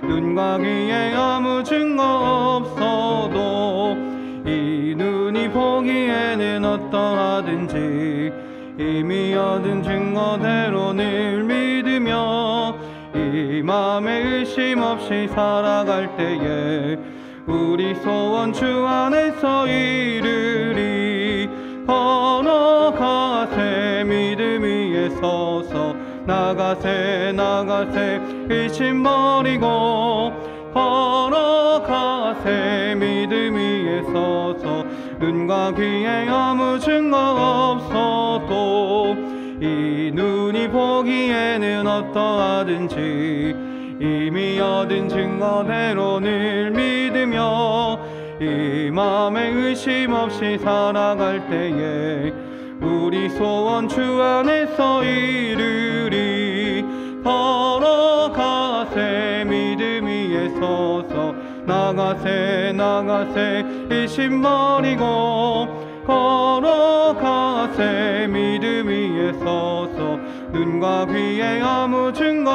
눈과 귀에 아무 증거 없어도 이 눈이 보기에는 어떠하든지 이미 얻은 증거대로 늘 믿으며 이 맘에 의심 없이 살아갈 때에 우리 소원 주 안에서 이루리. 걸어가세 믿음 위에 서서 나가세 나가세 의심 버리고 걸어가세 믿음 위에 서서 눈과 귀에 아무 증거 없어도 이 눈이 보기에는 어떠하든지 이미 얻은 증거대로 늘 믿으며 이 맘에 의심 없이 살아갈 때에 우리 소원 주 안에서 이루리. 걸어가세 믿음 위에 서서 나가세 나가세 의심 버리고 걸어가세 믿음 위에 서서 눈과 귀에 아무 증거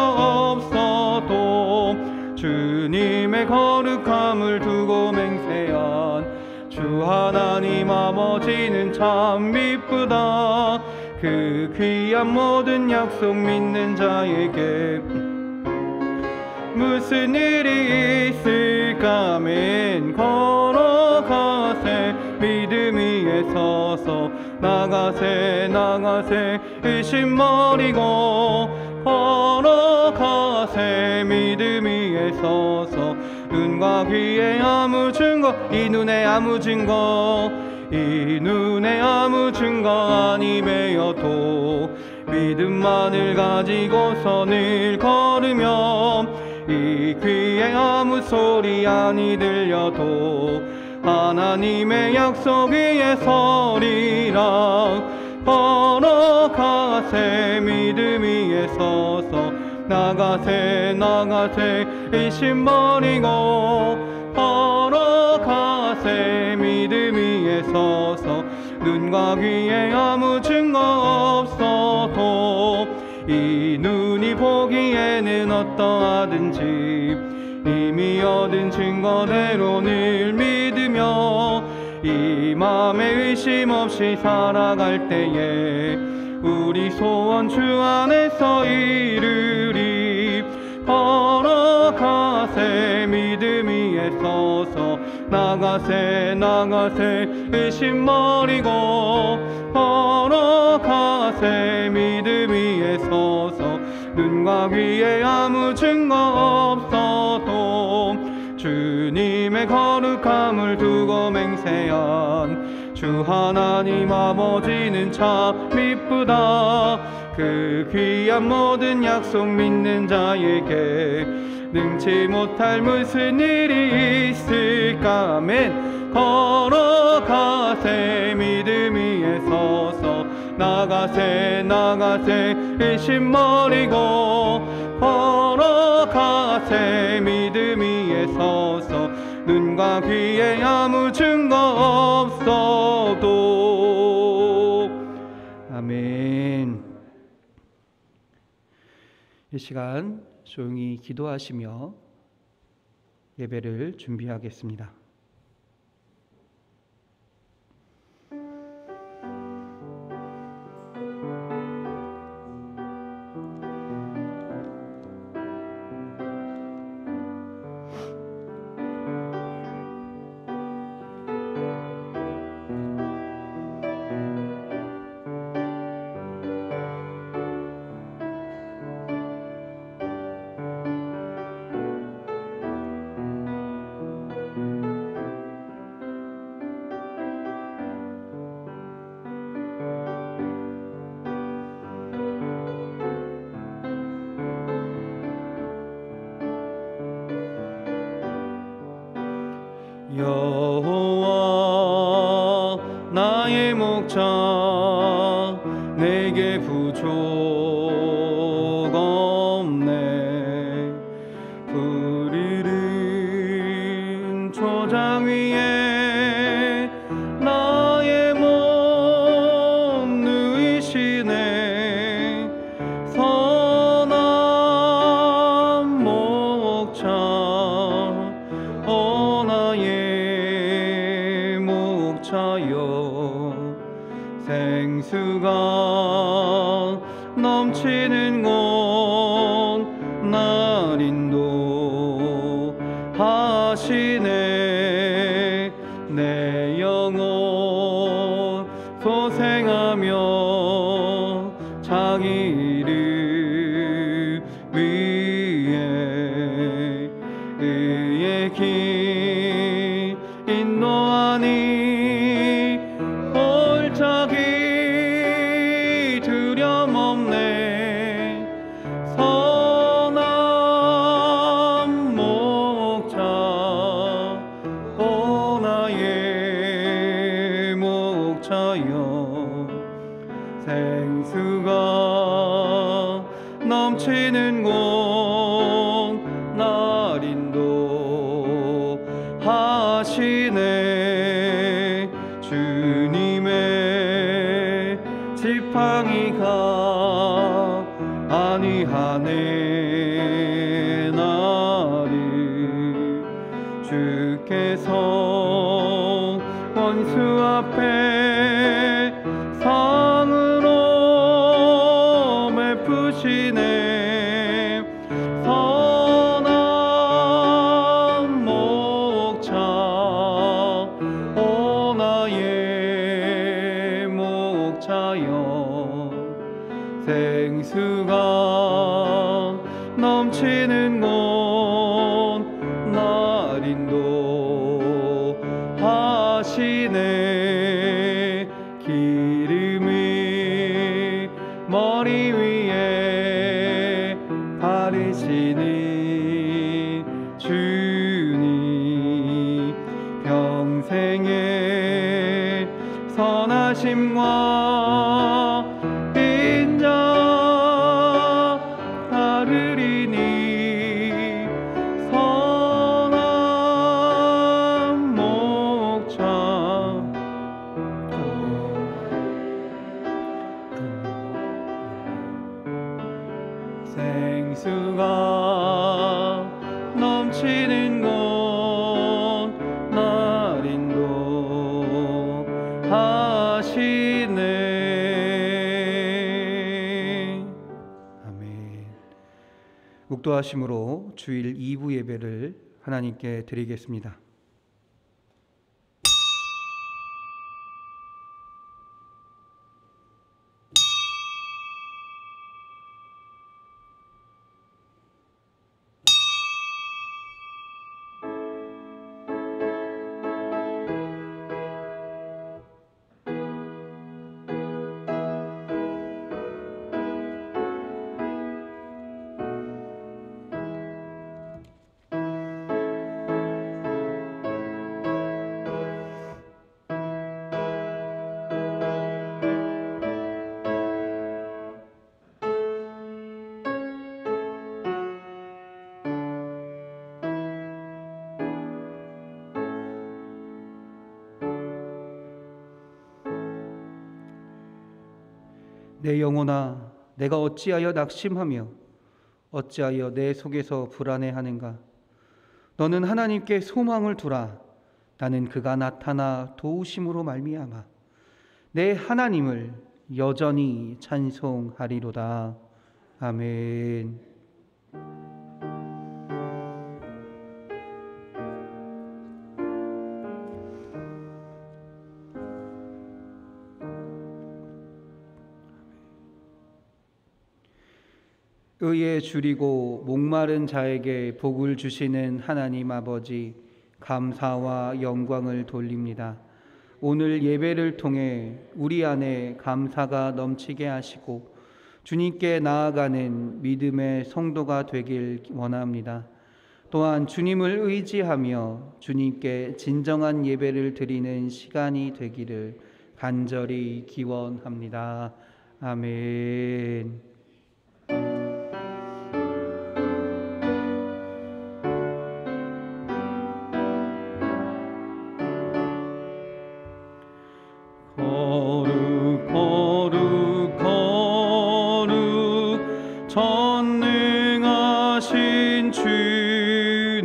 없어도 주님의 거룩함을 두고 맹세한 주 하나님 아버지는 참 미쁘다. 그 귀한 모든 약속 믿는 자에게 무슨 일이 있을까. 아멘. 걸어가세 믿음 위에 서서 나가세 나가세 의심 버리고 걸어가세 믿음 위에 서서 눈과 귀에 아무 증거 이 눈에 아무 증거 이 눈에 아무 증거 아니 배어도 믿음만을 가지고서 늘 걸으며 이 귀에 아무 소리 아니 들려도 하나님의 약속 위에 서리라. 걸어가세 믿음 위에 서서 나가세 나가세 의심 버리고 걸어가세 믿음 위에 서서 눈과 귀에 아무 증거 없어도 이 눈이 보기에는 어떠하든지 이미 얻은 증거대로 늘 믿으며 이 맘에 의심 없이 살아갈 때에 우리 소원 주 안에서 이루리. 걸어가세 믿음 위에 서서 나가세 나가세 의심 버리고 걸어가세 믿음 위에 서서 눈과 귀에 아무 증거 없어도 주님의 거룩함을 두고 맹세한 주 하나님 아버지는 참 미쁘다. 그 귀한 모든 약속 믿는 자에게 능치 못할 무슨 일이 있을까. 아멘. 걸어가세 믿음 위에 서서 나가세 나가세 의심 버리고 걸어가세 믿음 위에 서서 눈과 귀에 아무 증거 없어도. 아멘. 이 시간 조용히 기도하시며 예배를 준비하겠습니다. 여호와 나의 목자 내게 부족 없네. 푸르른 초장 위에 나의 몸 누이시네. 선한 목자 생수가 넘치는 곳 날 인도하시네. 내 영혼 소생하며 자기 이름 위에 의의 길 인도하니 골짜기 두려움 없네. 선한 목자 오 나의 목자여. 생수가 넘치는 곳 날 인도하시네. 주님의 지팡이가 안위하네. 나를 주께서 원수 앞에 상으로 베푸시네. 선한 목자 오 나의 목자여. 생수가 넘치는 곳 날 인도하시네. 기름이 머리 위에 바르시니 주님 평생의 선하심과 인자 따르리니. 선한 목자 생수가 넘치는 곳 날 인도하시네. 아멘. 묵도하심으로 주일 2부 예배를 하나님께 드리겠습니다. 내 영혼아, 내가 어찌하여 낙심하며 어찌하여 내 속에서 불안해하는가. 너는 하나님께 소망을 두라. 나는 그가 나타나 도우심으로 말미암아 내 하나님을 여전히 찬송하리로다. 아멘. 의에 줄이고 목마른 자에게 복을 주시는 하나님 아버지, 감사와 영광을 돌립니다. 오늘 예배를 통해 우리 안에 감사가 넘치게 하시고 주님께 나아가는 믿음의 성도가 되길 원합니다. 또한 주님을 의지하며 주님께 진정한 예배를 드리는 시간이 되기를 간절히 기원합니다. 아멘. 전능하신 주님,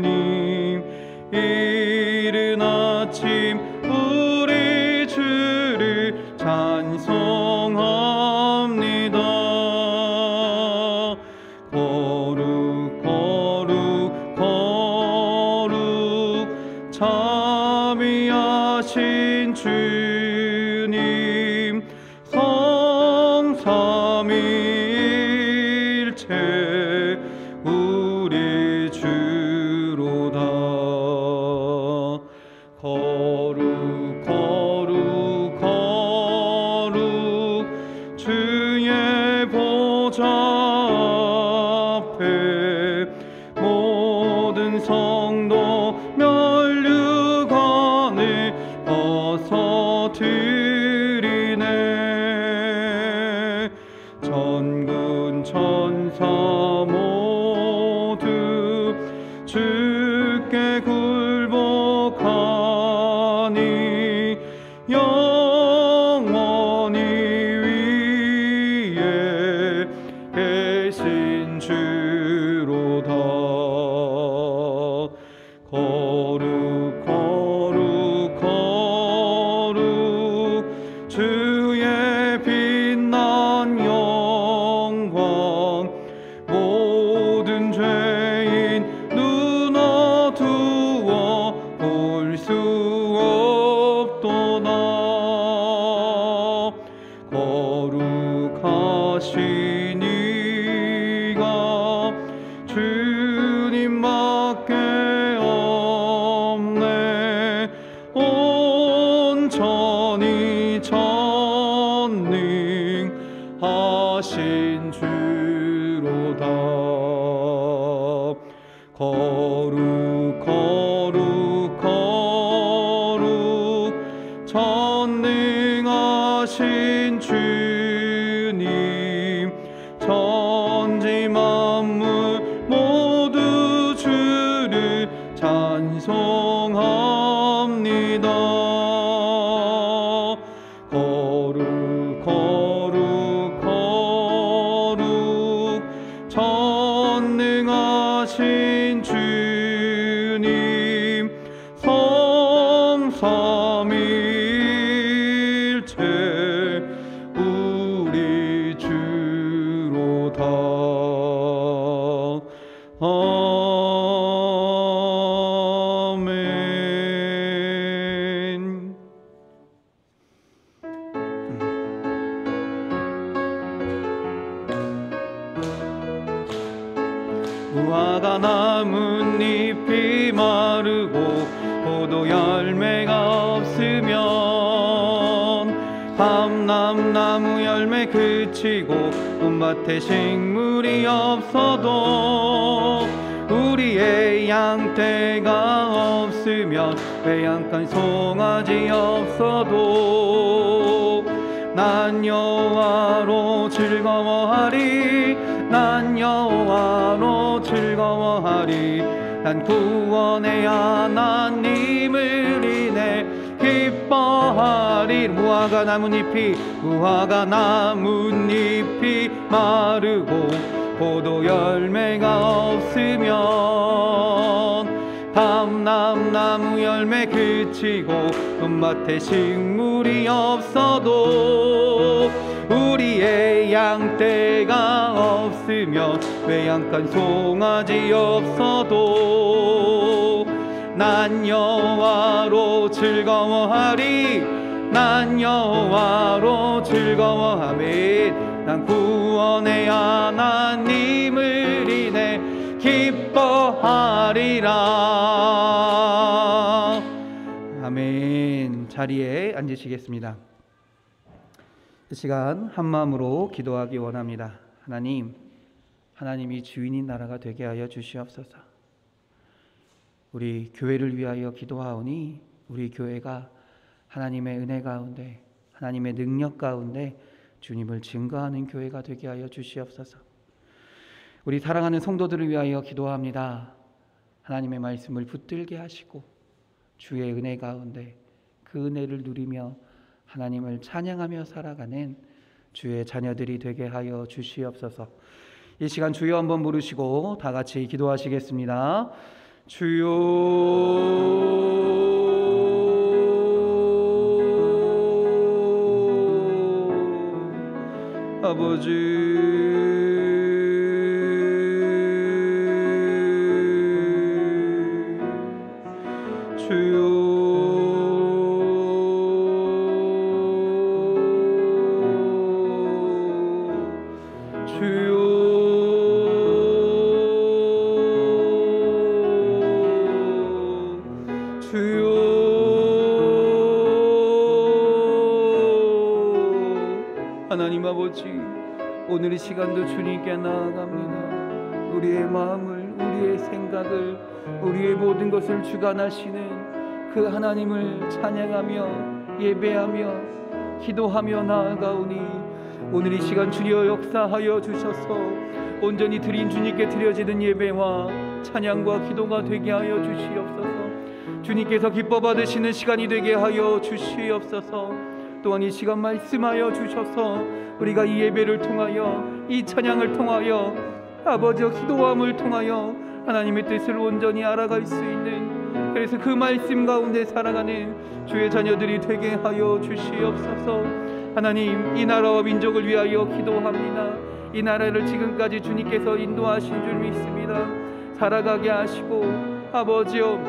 이른 아침 우리 주를 찬송하리. 찬송합니다. 거룩 거룩 거룩 자비하신 주님, 성삼위일체 우리 주로다. 거룩 거룩 거룩 주의 보좌 앞에 모든 성도 면류관을 벗어드리네. 전군 천사 모두 주께 굴복하니 영원히 위에 계신 주로다. 거룩 거룩 거룩 주의 빛난 영광, 모든 죄인 눈 어두워 볼 수 없도다. 거룩하신 이가 주님밖에 없네. 온전히 전능하신 주로다. 거룩 거룩 거룩 전능하신 주님, 천지 만물 모두 주를 찬송합니다. 거룩 거룩 거룩 전능하신 주님, 성삼위일체 우리 주로다. 아멘. 무화과 나뭇잎이 마르고 포도 열매가 없으면, 밤나무 열매 그치고 논밭에 식물이 없어도, 우리의 양떼가 없으면 외양간 송아지 없어도, 난 여호와로 즐거워하리, 난 여호와로 즐거워하리. 난 구원의 하나님을 인해 기뻐하리. 무화과 나뭇잎이 마르고 포도 열매가 없으면, 밤나무 열매 그치고 논밭에 식물이 없어도, 우리의 양떼가 없으면 외양간 송아지 없어도, 난 여호와로 즐거워하리, 난 여호와로 즐거워하리. 난 구원의 하나님을 인해 기뻐하리라. 아멘. 자리에 앉으시겠습니다. 이 시간 한마음으로 기도하기 원합니다. 하나님이 주인인 나라가 되게 하여 주시옵소서. 우리 교회를 위하여 기도하오니 우리 교회가 하나님의 은혜 가운데, 하나님의 능력 가운데 주님을 증거하는 교회가 되게 하여 주시옵소서. 우리 사랑하는 성도들을 위하여 기도합니다. 하나님의 말씀을 붙들게 하시고 주의 은혜 가운데 그 은혜를 누리며 하나님을 찬양하며 살아가는 주의 자녀들이 되게 하여 주시옵소서. 이 시간 주여 한번 부르시고 다 같이 기도하시겠습니다. 주여 하나님 아버지, 오늘 이 시간도 주님께 나아갑니다. 우리의 마음을, 우리의 생각을, 우리의 모든 것을 주관하시는 그 하나님을 찬양하며 예배하며 기도하며 나아가오니 오늘 이 시간 주여 역사하여 주셔서 온전히 드린 주님께 드려지는 예배와 찬양과 기도가 되게 하여 주시옵소서. 주님께서 기뻐 받으시는 시간이 되게 하여 주시옵소서. 또한 이 시간 말씀하여 주셔서 우리가 이 예배를 통하여, 이 찬양을 통하여, 아버지의 기도함을 통하여 하나님의 뜻을 온전히 알아갈 수 있는, 그래서 그 말씀 가운데 살아가는 주의 자녀들이 되게 하여 주시옵소서. 하나님, 이 나라와 민족을 위하여 기도합니다. 이 나라를 지금까지 주님께서 인도하신 줄 믿습니다. 살아가게 하시고 아버지여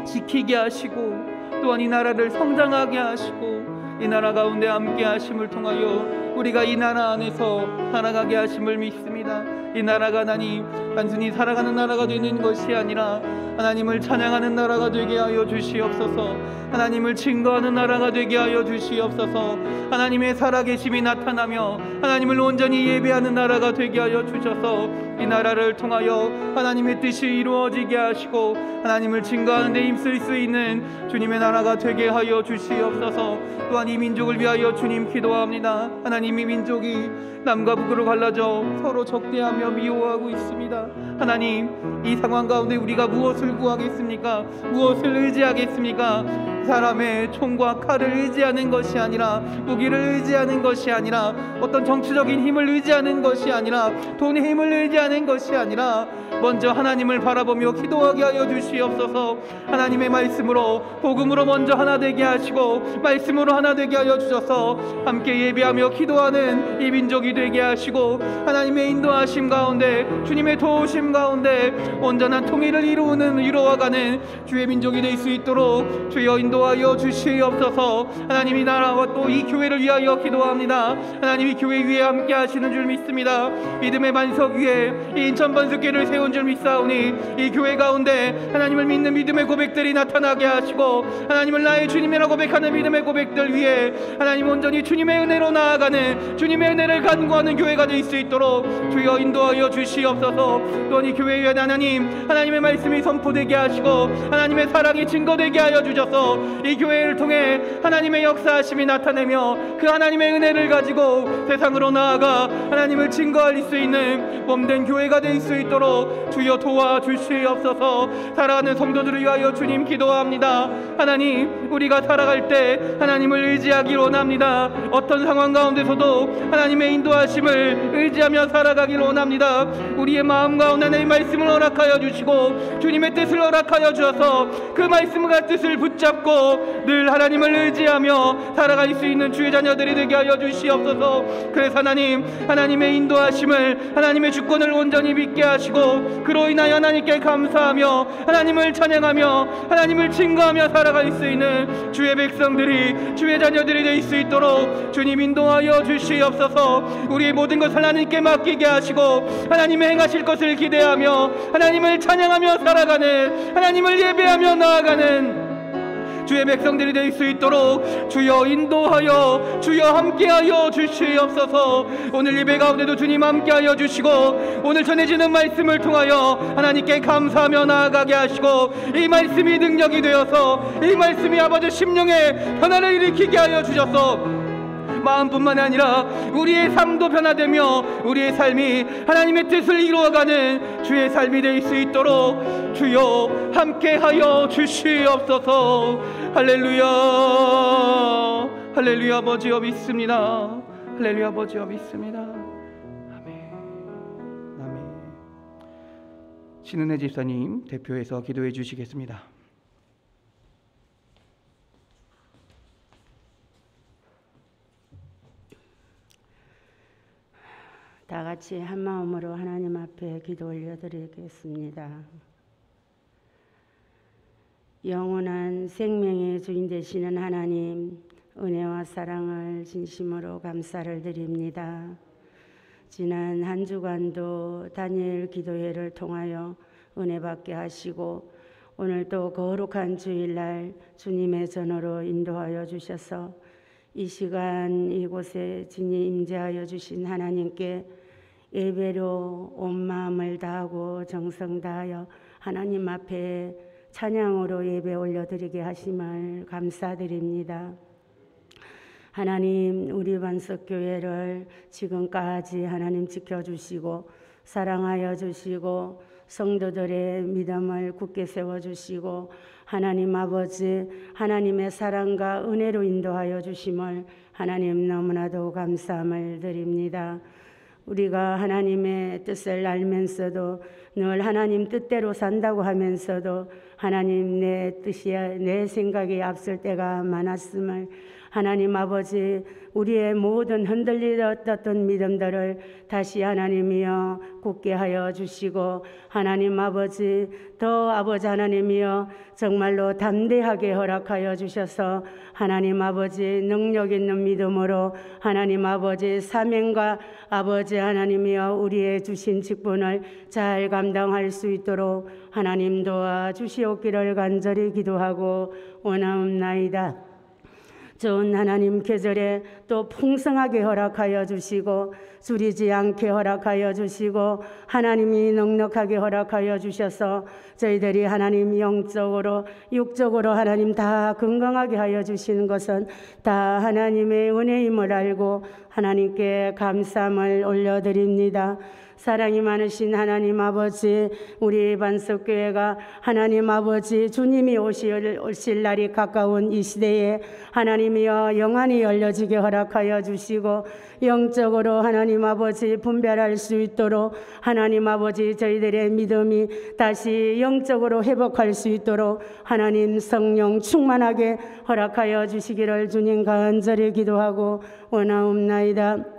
지키게 하시고, 또한 이 나라를 성장하게 하시고, 이 나라 가운데 함께 하심을 통하여 우리가 이 나라 안에서 살아가게 하심을 믿습니다. 이 나라가 하나님 단순히 살아가는 나라가 되는 것이 아니라 하나님을 찬양하는 나라가 되게 하여 주시옵소서. 하나님을 증거하는 나라가 되게 하여 주시옵소서. 하나님의 살아계심이 나타나며 하나님을 온전히 예배하는 나라가 되게 하여 주셔서 이 나라를 통하여 하나님의 뜻이 이루어지게 하시고 하나님을 증거하는 데 힘쓸 수 있는 주님의 나라가 되게 하여 주시옵소서. 또한 이 민족을 위하여 주님 기도합니다. 하나님, 이 민족이 남과 북으로 갈라져 서로 적대하며 미워하고 있습니다. 하나님, 이 상황 가운데 우리가 무엇을 구하겠습니까? 무엇을 의지하겠습니까? 사람의 총과 칼을 의지하는 것이 아니라, 무기를 의지하는 것이 아니라, 어떤 정치적인 힘을 의지하는 것이 아니라, 돈의 힘을 의지하는 것이 아니라 먼저 하나님을 바라보며 기도하게 하여 주시옵소서. 하나님의 말씀으로, 복음으로 먼저 하나 되게 하시고 말씀으로 하나 되게 하여 주셔서 함께 예배하며 기도하는 이 민족이 되게 하시고 하나님의 인도하심 가운데, 주님의 도우심 가운데 온전한 통일을 이루어가는 주의 민족이 될 수 있도록 주여 인도하여 주시옵소서. 하나님이 나라와 또 이 교회를 위하여 기도합니다. 하나님이 교회 위에 함께 하시는 줄 믿습니다. 믿음의 반석 위에 이 인천 반석교회를 세운 줄 믿사오니 이 교회 가운데 하나님을 믿는 믿음의 고백들이 나타나게 하시고 하나님을 나의 주님이라 고백하는 믿음의 고백들 위에 하나님 온전히 주님의 은혜로 나아가는, 주님의 은혜를 간구하는 교회가 될 수 있도록 주여 인도하여 주시옵소서. 또한 이 교회 위에 하나님의 말씀이 선포되게 하시고 하나님의 사랑이 증거되게 하여 주셔서 이 교회를 통해 하나님의 역사하심이 나타내며 그 하나님의 은혜를 가지고 세상으로 나아가 하나님을 증거할 수 있는 몸된 교회가 될 수 있도록 주여 도와주시옵소서. 살아가는 성도들을 위하여 주님 기도합니다. 하나님, 우리가 살아갈 때 하나님을 의지하기를 원합니다. 어떤 상황 가운데서도 하나님의 인도하심을 의지하며 살아가기를 원합니다. 우리의 마음 가운데 내 말씀을 허락하여 주시고 주님의 뜻을 허락하여 주셔서 그 말씀과 뜻을 붙잡고 늘 하나님을 의지하며 살아갈 수 있는 주의 자녀들이 되게 하여 주시옵소서. 그래서 하나님의 인도하심을, 하나님의 주권을 온전히 믿게 하시고 그로 인하여 하나님께 감사하며 하나님을 찬양하며 하나님을 증거하며 살아갈 수 있는 주의 백성들이, 주의 자녀들이 될 수 있도록 주님 인도하여 주시옵소서. 우리의 모든 것을 하나님께 맡기게 하시고 하나님의 행하실 것을 기대하며 하나님을 찬양하며 살아가는, 하나님을 예배하며 나아가는 주의 백성들이 될 수 있도록 주여 인도하여, 주여 함께하여 주시옵소서. 오늘 예배 가운데도 주님 함께하여 주시고 오늘 전해지는 말씀을 통하여 하나님께 감사하며 나아가게 하시고 이 말씀이 능력이 되어서 이 말씀이 아버지 심령의 변화를 일으키게 하여 주셔서 마음뿐만 아니라 우리의 삶도 변화되며 우리의 삶이 하나님의 뜻을 이루어가는 주의 삶이 될 수 있도록 주여 함께하여 주시옵소서. 할렐루야, 할렐루야. 아버지여 믿습니다. 할렐루야. 아버지여 믿습니다. 아멘, 아멘. 신은혜 집사님 대표해서 기도해 주시겠습니다. 다 같이 한 마음으로 하나님 앞에 기도 올려드리겠습니다. 영원한 생명의 주인 되시는 하나님, 은혜와 사랑을 진심으로 감사를 드립니다. 지난 한 주간도 다니엘 기도회를 통하여 은혜 받게 하시고 오늘도 거룩한 주일날 주님의 전으로 인도하여 주셔서 이 시간 이곳에 진히 임재하여 주신 하나님께 예배로 온 마음을 다하고 정성 다하여 하나님 앞에 찬양으로 예배 올려드리게 하심을 감사드립니다. 하나님, 우리 반석교회를 지금까지 하나님 지켜주시고 사랑하여 주시고 성도들의 믿음을 굳게 세워주시고 하나님 아버지 하나님의 사랑과 은혜로 인도하여 주심을 하나님 너무나도 감사함을 드립니다. 우리가 하나님의 뜻을 알면서도 늘 하나님 뜻대로 산다고 하면서도 하나님 내 뜻이 내 생각이 앞설 때가 많았음을 하나님 아버지 우리의 모든 흔들리었던 믿음들을 다시 하나님이여 굳게 하여 주시고 하나님 아버지 더 아버지 하나님이여 정말로 담대하게 허락하여 주셔서 하나님 아버지 능력 있는 믿음으로 하나님 아버지 사명과 아버지 하나님이여 우리의 주신 직분을 잘 감당할 수 있도록 하나님 도와주시옵기를 간절히 기도하고 원하옵나이다. 좋은 하나님 계절에 또 풍성하게 허락하여 주시고 줄이지 않게 허락하여 주시고 하나님이 넉넉하게 허락하여 주셔서 저희들이 하나님 영적으로 육적으로 하나님 다 건강하게 하여 주시는 것은 다 하나님의 은혜임을 알고 하나님께 감사함을 올려드립니다. 사랑이 많으신 하나님 아버지, 우리 반석교회가 하나님 아버지 주님이 오실 날이 가까운 이 시대에 하나님이여 영안이 열려지게 허락하여 주시고 영적으로 하나님 아버지 분별할 수 있도록 하나님 아버지 저희들의 믿음이 다시 영적으로 회복할 수 있도록 하나님 성령 충만하게 허락하여 주시기를 주님 간절히 기도하고 원하옵나이다.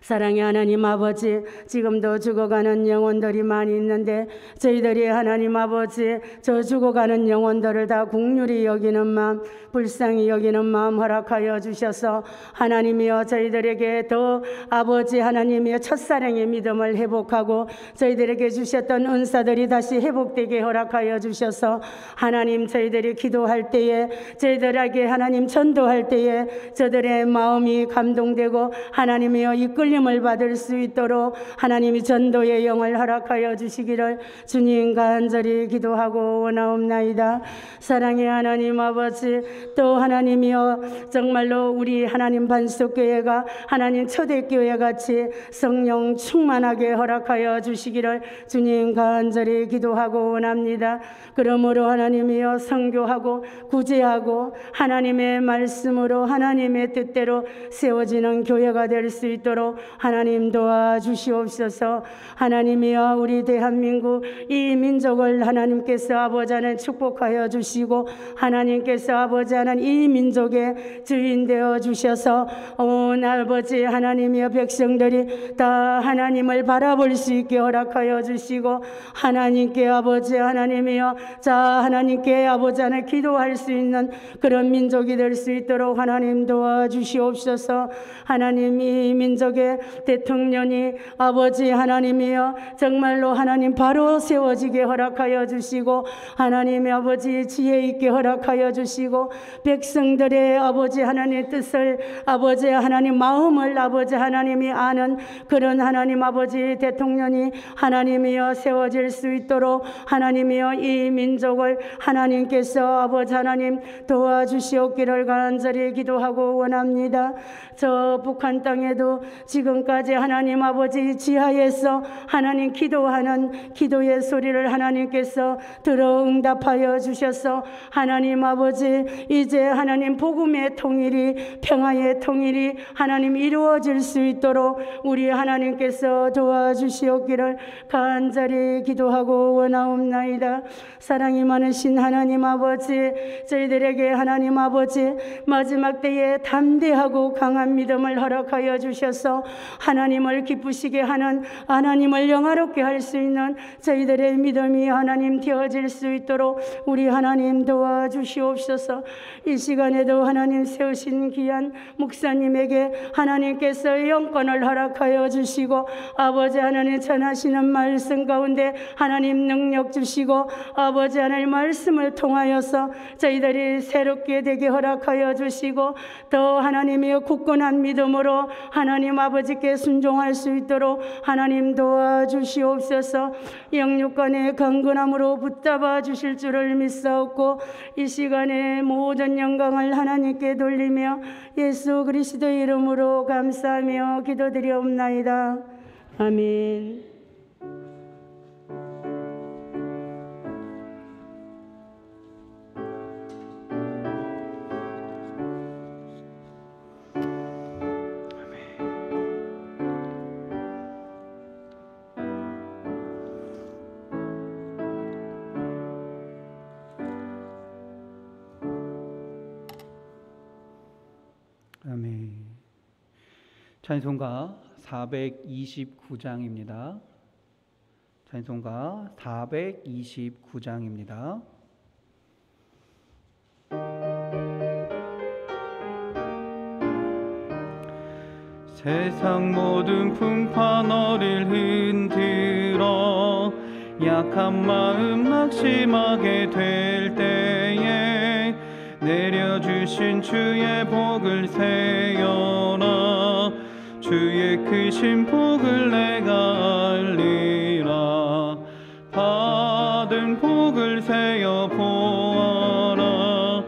사랑의 하나님 아버지, 지금도 죽어가는 영혼들이 많이 있는데 저희들이 하나님 아버지 저 죽어가는 영혼들을 다 긍휼히 여기는 마음, 불쌍히 여기는 마음 허락하여 주셔서 하나님이여 저희들에게 더 아버지 하나님이여 첫사랑의 믿음을 회복하고 저희들에게 주셨던 은사들이 다시 회복되게 허락하여 주셔서 하나님 저희들이 기도할 때에 저희들에게 하나님 전도할 때에 저들의 마음이 감동되고 하나님이여 이끌림을 받을 수 있도록 하나님이 전도의 영을 허락하여 주시기를 주님 간절히 기도하고 원하옵나이다. 사랑의 하나님 아버지, 또 하나님이여 정말로 우리 하나님 반석교회가 하나님 초대교회 같이 성령 충만하게 허락하여 주시기를 주님 간절히 기도하고 원합니다. 그러므로 하나님이여 선교하고 구제하고 하나님의 말씀으로 하나님의 뜻대로 세워지는 교회가 될 수 있도록 하나님 도와주시옵소서. 하나님이여 우리 대한민국 이 민족을 하나님께서 아버지 하나님 축복하여 주시고 하나님께서 아버지 하나님 이 민족의 주인 되어 주셔서 온 아버지 하나님이여 백성들이 다 하나님을 바라볼 수 있게 허락하여 주시고 하나님께 아버지 하나님이여 자 하나님께 아버지 하나님 기도할 수 있는 그런 민족이 될 수 있도록 하나님 도와주시옵소서. 하나님 이 민족의 대통령이 아버지 하나님이여 정말로 하나님 바로 세워지게 허락하여 주시고 하나님의 아버지 지혜 있게 허락하여 주시고 백성들의 아버지 하나님의 뜻을 아버지 하나님 마음을 아버지 하나님이 아는 그런 하나님 아버지 대통령이 하나님이여 세워질 수 있도록 하나님이여 이 민족을 하나님께서 아버지 하나님 도와주시옵기를 간절히 기도하고 원합니다. 저 북한 땅에도 지금까지 하나님 아버지 지하에서 하나님 기도하는 기도의 소리를 하나님께서 들어 응답하여 주셔서 하나님 아버지 이제 하나님 복음의 통일이 평화의 통일이 하나님 이루어질 수 있도록 우리 하나님께서 도와주시옵기를 간절히 기도하고 원하옵나이다. 사랑이 많으신 하나님 아버지, 저희들에게 하나님 아버지 마지막 때에 담대하고 강한 믿음을 허락하여 주셔서 하나님을 기쁘시게 하는, 하나님을 영화롭게 할 수 있는 저희들의 믿음이 하나님 되어질 수 있도록 우리 하나님 도와주시옵소서. 이 시간에도 하나님 세우신 귀한 목사님에게 하나님께서 영권을 허락하여 주시고, 아버지 하나님 전하시는 말씀 가운데 하나님 능력 주시고, 아버지 하나님 말씀을 통하여서 저희들이 새롭게 되게 허락하여 주시고, 더 하나님의 굳건한 믿음으로 하나님 아버지께 순종할 수 있도록 하나님 도와주시옵소서. 영육간의 강건함으로 붙잡아 주실 줄을 믿사옵고, 이 시간에 모든 영광을 하나님께 돌리며 예수 그리스도의 이름으로 감사하며 기도드리옵나이다. 아멘. 아멘. 찬송가 429장입니다. 찬송가 429장입니다. 세상 모든 풍파 너를 흔들어 약한 마음 낙심하게 될 때에 내려주신 주의 복을 세어라. 주의 크신 복을 내가 알리라. 받은 복을 세어 보아라.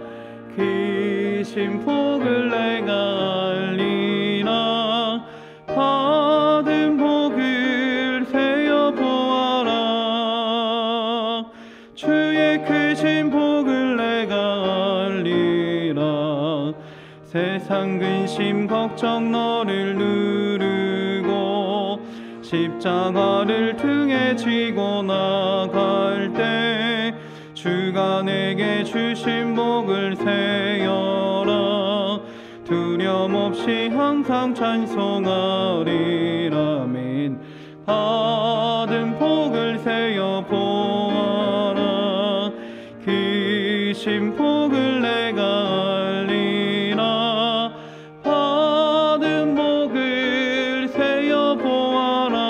크신 복을 내가 알리라. 받은 복을 세어 보아라. 주의 크신 복을 내가 알리라. 세상 근심 걱정 너를 누르고 십자가를 등에 지고 나갈 때 주가 내게 주신 복을 세어라. 두려움 없이 항상 찬송하리라. 아멘. 받은 복을 세어 보아라. 크신 복을 내가 알리라. 받은 복을 세어 보아라.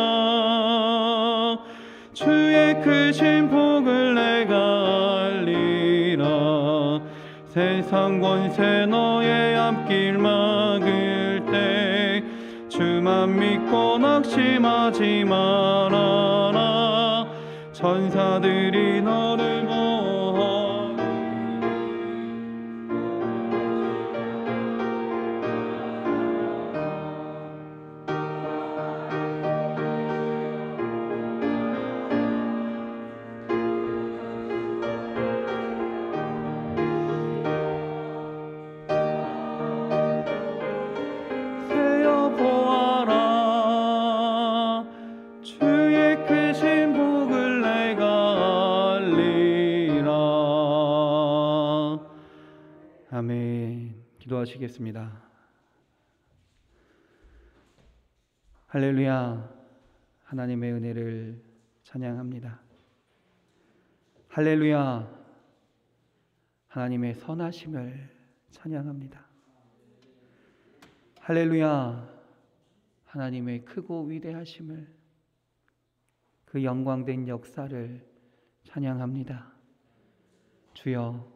주의 크신 복을 내가 알리라. 세상 권세 너의 앞길 막을 때 주만 믿고 낙심하지 말아라. 천사들이 너를 보호하리. 세어 보아라. 주의 크신 복을 내가 알리라. 아멘. 기도하시겠습니다. 할렐루야. 하나님의 은혜를 찬양합니다. 할렐루야. 하나님의 선하심을 찬양합니다. 할렐루야. 하나님의 크고 위대하심을, 그 영광된 역사를 찬양합니다. 주여,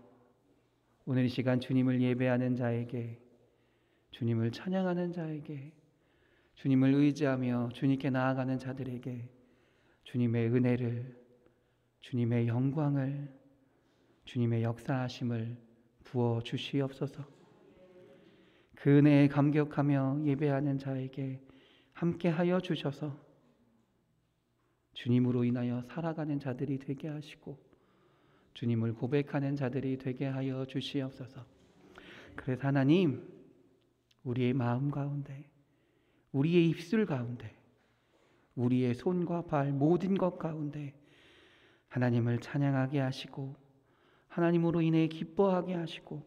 오늘 이 시간 주님을 예배하는 자에게, 주님을 찬양하는 자에게, 주님을 의지하며 주님께 나아가는 자들에게 주님의 은혜를, 주님의 영광을, 주님의 역사하심을 부어 주시옵소서. 그 은혜에 감격하며 예배하는 자에게 함께하여 주셔서 주님으로 인하여 살아가는 자들이 되게 하시고 주님을 고백하는 자들이 되게 하여 주시옵소서. 그래서 하나님, 우리의 마음 가운데, 우리의 입술 가운데, 우리의 손과 발 모든 것 가운데 하나님을 찬양하게 하시고 하나님으로 인해 기뻐하게 하시고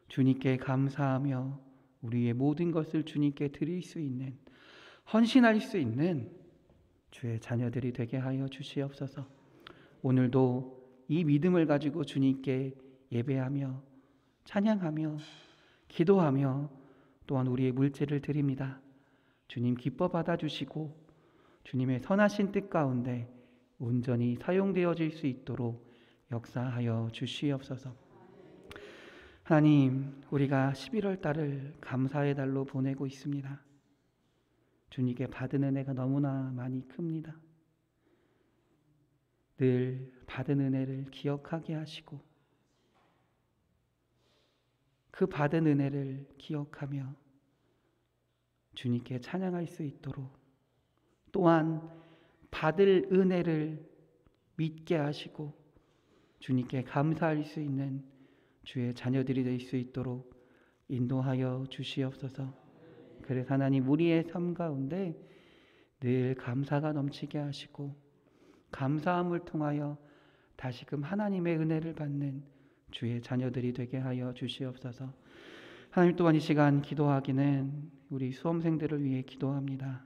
주님께 감사하며 우리의 모든 것을 주님께 드릴 수 있는 헌신할 수 있는 주의 자녀들이 되게 하여 주시옵소서. 오늘도 이 믿음을 가지고 주님께 예배하며 찬양하며 기도하며 또한 우리의 물질을 드립니다. 주님 기뻐 받아주시고 주님의 선하신 뜻 가운데 온전히 사용되어질 수 있도록 역사하여 주시옵소서. 하나님, 우리가 11월 달을 감사의 달로 보내고 있습니다. 주님께 받은 은혜가 너무나 많이 큽니다. 늘 받은 은혜를 기억하게 하시고 그 받은 은혜를 기억하며 주님께 찬양할 수 있도록, 또한 받을 은혜를 믿게 하시고 주님께 감사할 수 있는 주의 자녀들이 될 수 있도록 인도하여 주시옵소서. 그래서 하나님, 우리의 삶 가운데 늘 감사가 넘치게 하시고 감사함을 통하여 다시금 하나님의 은혜를 받는 주의 자녀들이 되게 하여 주시옵소서. 하나님, 또한 이 시간 기도하기는 우리 수험생들을 위해 기도합니다.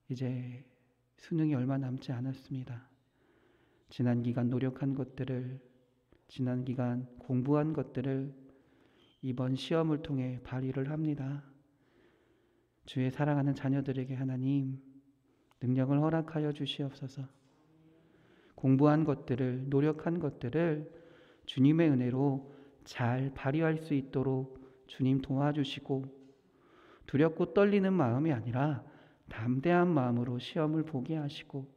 이제 수능이 얼마 남지 않았습니다. 지난 기간 노력한 것들을, 지난 기간 공부한 것들을 이번 시험을 통해 발휘를 합니다. 주의 사랑하는 자녀들에게 하나님 능력을 허락하여 주시옵소서. 공부한 것들을, 노력한 것들을 주님의 은혜로 잘 발휘할 수 있도록 주님 도와주시고, 두렵고 떨리는 마음이 아니라 담대한 마음으로 시험을 보게 하시고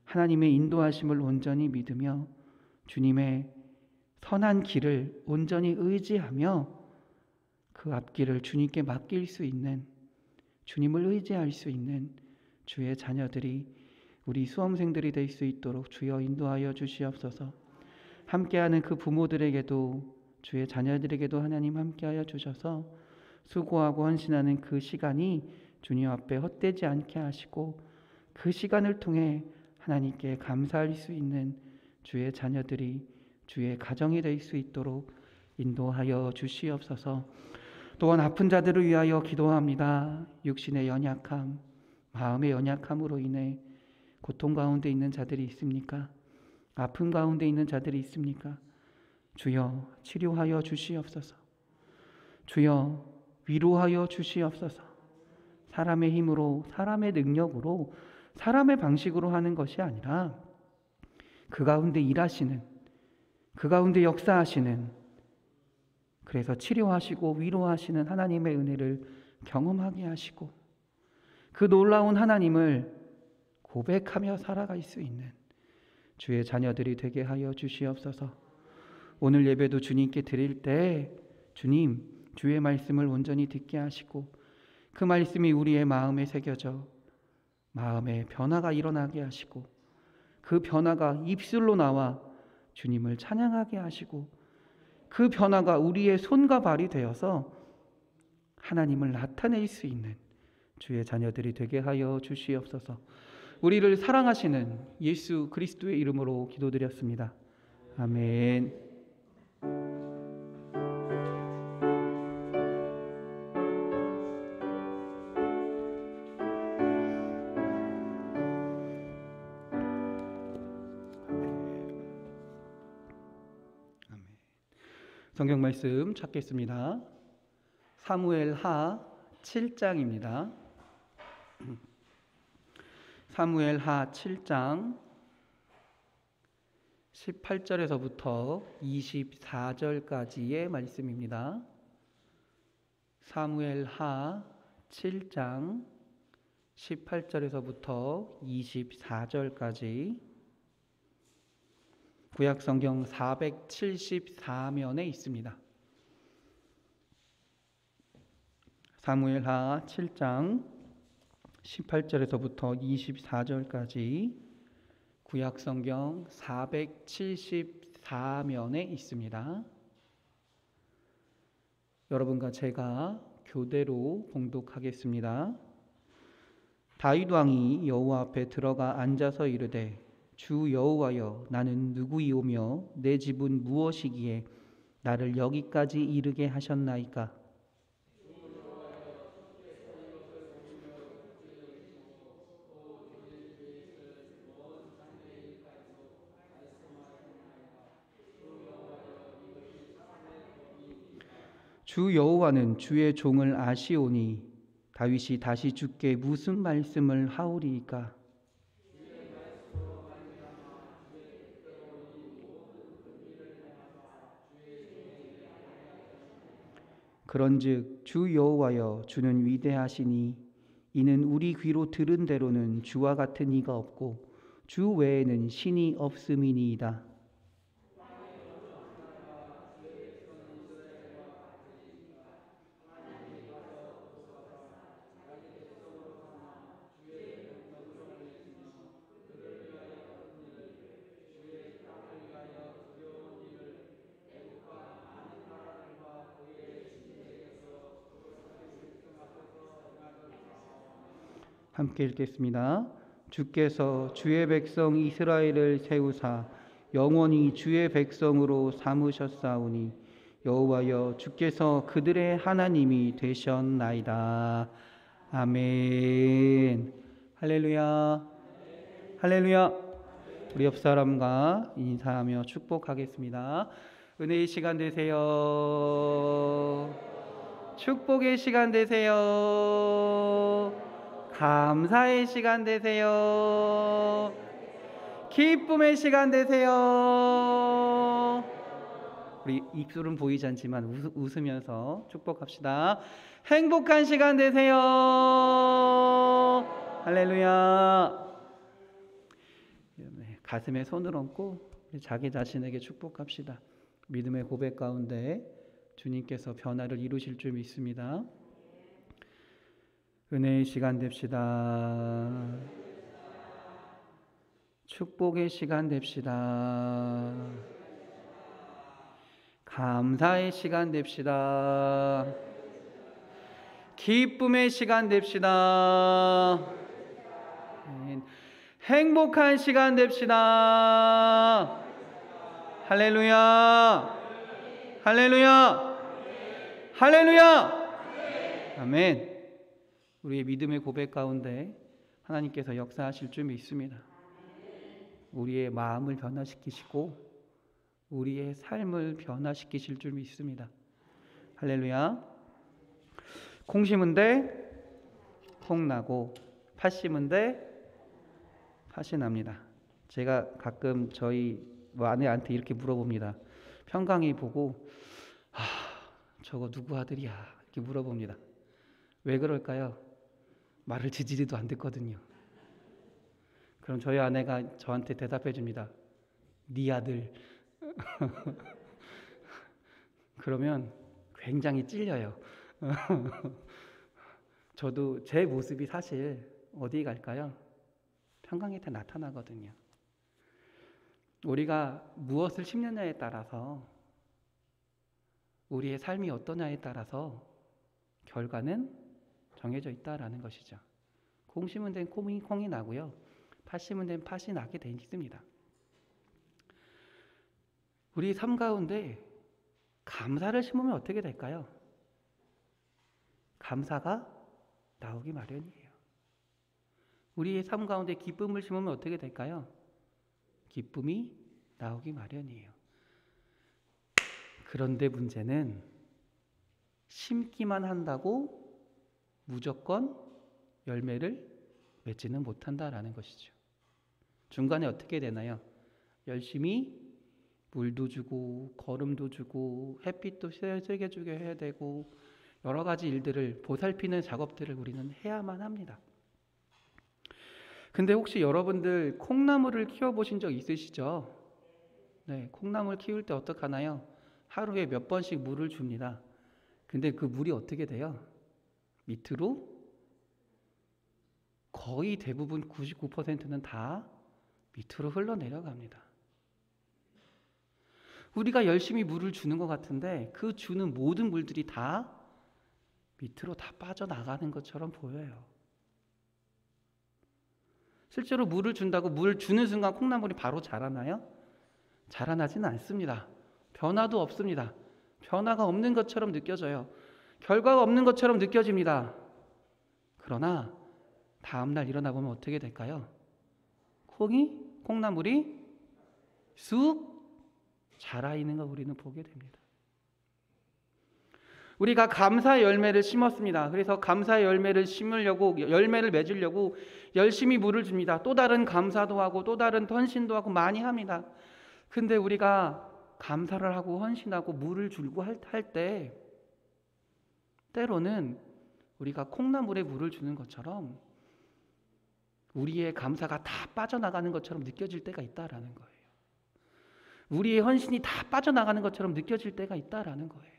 하나님의 인도하심을 온전히 믿으며 주님의 선한 길을 온전히 의지하며 그 앞길을 주님께 맡길 수 있는, 주님을 의지할 수 있는 주의 자녀들이, 우리 수험생들이 될 수 있도록 주여 인도하여 주시옵소서. 함께하는 그 부모들에게도, 주의 자녀들에게도 하나님 함께하여 주셔서 수고하고 헌신하는 그 시간이 주님 앞에 헛되지 않게 하시고 그 시간을 통해 하나님께 감사할 수 있는 주의 자녀들이, 주의 가정이 될 수 있도록 인도하여 주시옵소서. 또한 아픈 자들을 위하여 기도합니다. 육신의 연약함, 마음의 연약함으로 인해 고통 가운데 있는 자들이 있습니까? 아픔 가운데 있는 자들이 있습니까? 주여 치료하여 주시옵소서. 주여 위로하여 주시옵소서. 사람의 힘으로, 사람의 능력으로, 사람의 방식으로 하는 것이 아니라 그 가운데 일하시는, 그 가운데 역사하시는, 그래서 치료하시고 위로하시는 하나님의 은혜를 경험하게 하시고 그 놀라운 하나님을 고백하며 살아갈 수 있는 주의 자녀들이 되게 하여 주시옵소서. 오늘 예배도 주님께 드릴 때 주님, 주의 말씀을 온전히 듣게 하시고 그 말씀이 우리의 마음에 새겨져 마음에 변화가 일어나게 하시고 그 변화가 입술로 나와 주님을 찬양하게 하시고 그 변화가 우리의 손과 발이 되어서 하나님을 나타낼 수 있는 주의 자녀들이 되게 하여 주시옵소서. 우리를 사랑하시는 예수 그리스도의 이름으로 기도드렸습니다. 아멘. 성경 말씀 찾겠습니다. 사무엘하 7장입니다. 사무엘하 7장 18절에서부터 24절까지의 말씀입니다. 사무엘하 7장 18절에서부터 24절까지 구약성경 474면에 있습니다. 사무엘하 7장 18절에서부터 24절까지 구약성경 474면에 있습니다. 여러분과 제가 교대로 봉독하겠습니다. 다윗 왕이 여호와 앞에 들어가 앉아서 이르되 주 여호와여, 나는 누구이오며 내 집은 무엇이기에 나를 여기까지 이르게 하셨나이까? 주 여호와는 주의 종을 아시오니 다윗이 다시 주께 무슨 말씀을 하오리이까? 그런즉 주 여호와여 주는 위대하시니 이는 우리 귀로 들은 대로는 주와 같은 이가 없고 주 외에는 신이 없음이니이다. 함께 읽겠습니다. 주께서 주의 백성 이스라엘을 세우사 영원히 주의 백성으로 삼으셨사오니 여호와여 주께서 그들의 하나님이 되셨나이다. 아멘. 할렐루야. 할렐루야. 우리 옆 사람과 인사하며 축복하겠습니다. 은혜의 시간 되세요. 축복의 시간 되세요. 감사의 시간 되세요. 기쁨의 시간 되세요. 우리 입술은 보이지 않지만 웃으면서 축복합시다. 행복한 시간 되세요. 할렐루야. 가슴에 손을 얹고 자기 자신에게 축복합시다. 믿음의 고백 가운데 주님께서 변화를 이루실 줄 믿습니다. 은혜의 시간 됩시다. 축복의 시간 됩시다. 감사의 시간 됩시다. 기쁨의 시간 됩시다. 행복한 시간 됩시다. 할렐루야. 할렐루야. 할렐루야. 아멘. 우리의 믿음의 고백 가운데 하나님께서 역사하실 줄 믿습니다. 우리의 마음을 변화시키시고 우리의 삶을 변화시키실 줄 믿습니다. 할렐루야. 콩 심은 데 콩 나고 팥 심은 데 팥이 납니다. 제가 가끔 저희 아내한테 이렇게 물어봅니다. 평강이 보고 저거 누구 아들이야? 이렇게 물어봅니다. 왜 그럴까요? 말을 지지리도 안 듣거든요. 그럼 저희 아내가 저한테 대답해 줍니다. 네 아들. 그러면 굉장히 찔려요. 저도 제 모습이 사실 어디 갈까요? 평강에 다 나타나거든요. 우리가 무엇을 심느냐에 따라서 우리의 삶이 어떠냐에 따라서 결과는 정해져 있다라는 것이죠. 콩 심은 데는 콩이 나고요. 팥 심은 데는 팥이 나게 돼 있습니다. 우리 삶 가운데 감사를 심으면 어떻게 될까요? 감사가 나오기 마련이에요. 우리의 삶 가운데 기쁨을 심으면 어떻게 될까요? 기쁨이 나오기 마련이에요. 그런데 문제는 심기만 한다고 무조건 열매를 맺지는 못한다라는 것이죠. 중간에 어떻게 되나요? 열심히 물도 주고 거름도 주고 햇빛도 세게 주게 해야 되고 여러 가지 일들을 보살피는 작업들을 우리는 해야만 합니다. 근데 혹시 여러분들 콩나물을 키워보신 적 있으시죠? 네, 콩나물 키울 때 어떡하나요? 하루에 몇 번씩 물을 줍니다. 근데 그 물이 어떻게 돼요? 밑으로 거의 대부분 99%는 다 밑으로 흘러내려갑니다. 우리가 열심히 물을 주는 것 같은데 그 주는 모든 물들이 다 밑으로 다 빠져나가는 것처럼 보여요. 실제로 물을 준다고 물 주는 순간 콩나물이 바로 자라나요? 자라나지는 않습니다. 변화도 없습니다. 변화가 없는 것처럼 느껴져요. 결과가 없는 것처럼 느껴집니다. 그러나 다음날 일어나 보면 어떻게 될까요? 콩나물이 쑥 자라 있는 걸 우리는 보게 됩니다. 우리가 감사의 열매를 심었습니다. 그래서 감사의 열매를 심으려고, 열매를 맺으려고 열심히 물을 줍니다. 또 다른 감사도 하고 또 다른 헌신도 하고 많이 합니다. 근데 우리가 감사를 하고 헌신하고 물을 주고 할 때 때로는 우리가 콩나물에 물을 주는 것처럼 우리의 감사가 다 빠져나가는 것처럼 느껴질 때가 있다라는 거예요. 우리의 헌신이 다 빠져나가는 것처럼 느껴질 때가 있다라는 거예요.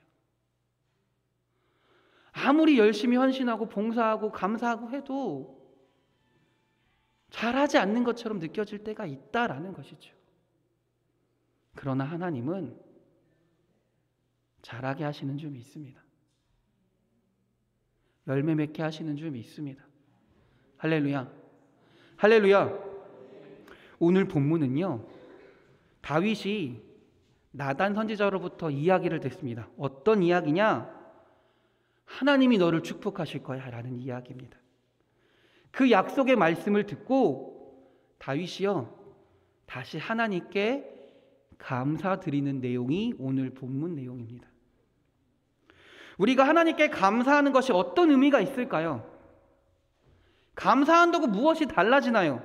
아무리 열심히 헌신하고 봉사하고 감사하고 해도 잘하지 않는 것처럼 느껴질 때가 있다라는 것이죠. 그러나 하나님은 잘하게 하시는 줄 믿습니다. 열매 맺게 하시는 줄 믿습니다. 할렐루야. 할렐루야. 오늘 본문은요, 다윗이 나단 선지자로부터 이야기를 듣습니다. 어떤 이야기냐? 하나님이 너를 축복하실 거야 라는 이야기입니다. 그 약속의 말씀을 듣고 다윗이요, 다시 하나님께 감사드리는 내용이 오늘 본문 내용입니다. 우리가 하나님께 감사하는 것이 어떤 의미가 있을까요? 감사한다고 무엇이 달라지나요?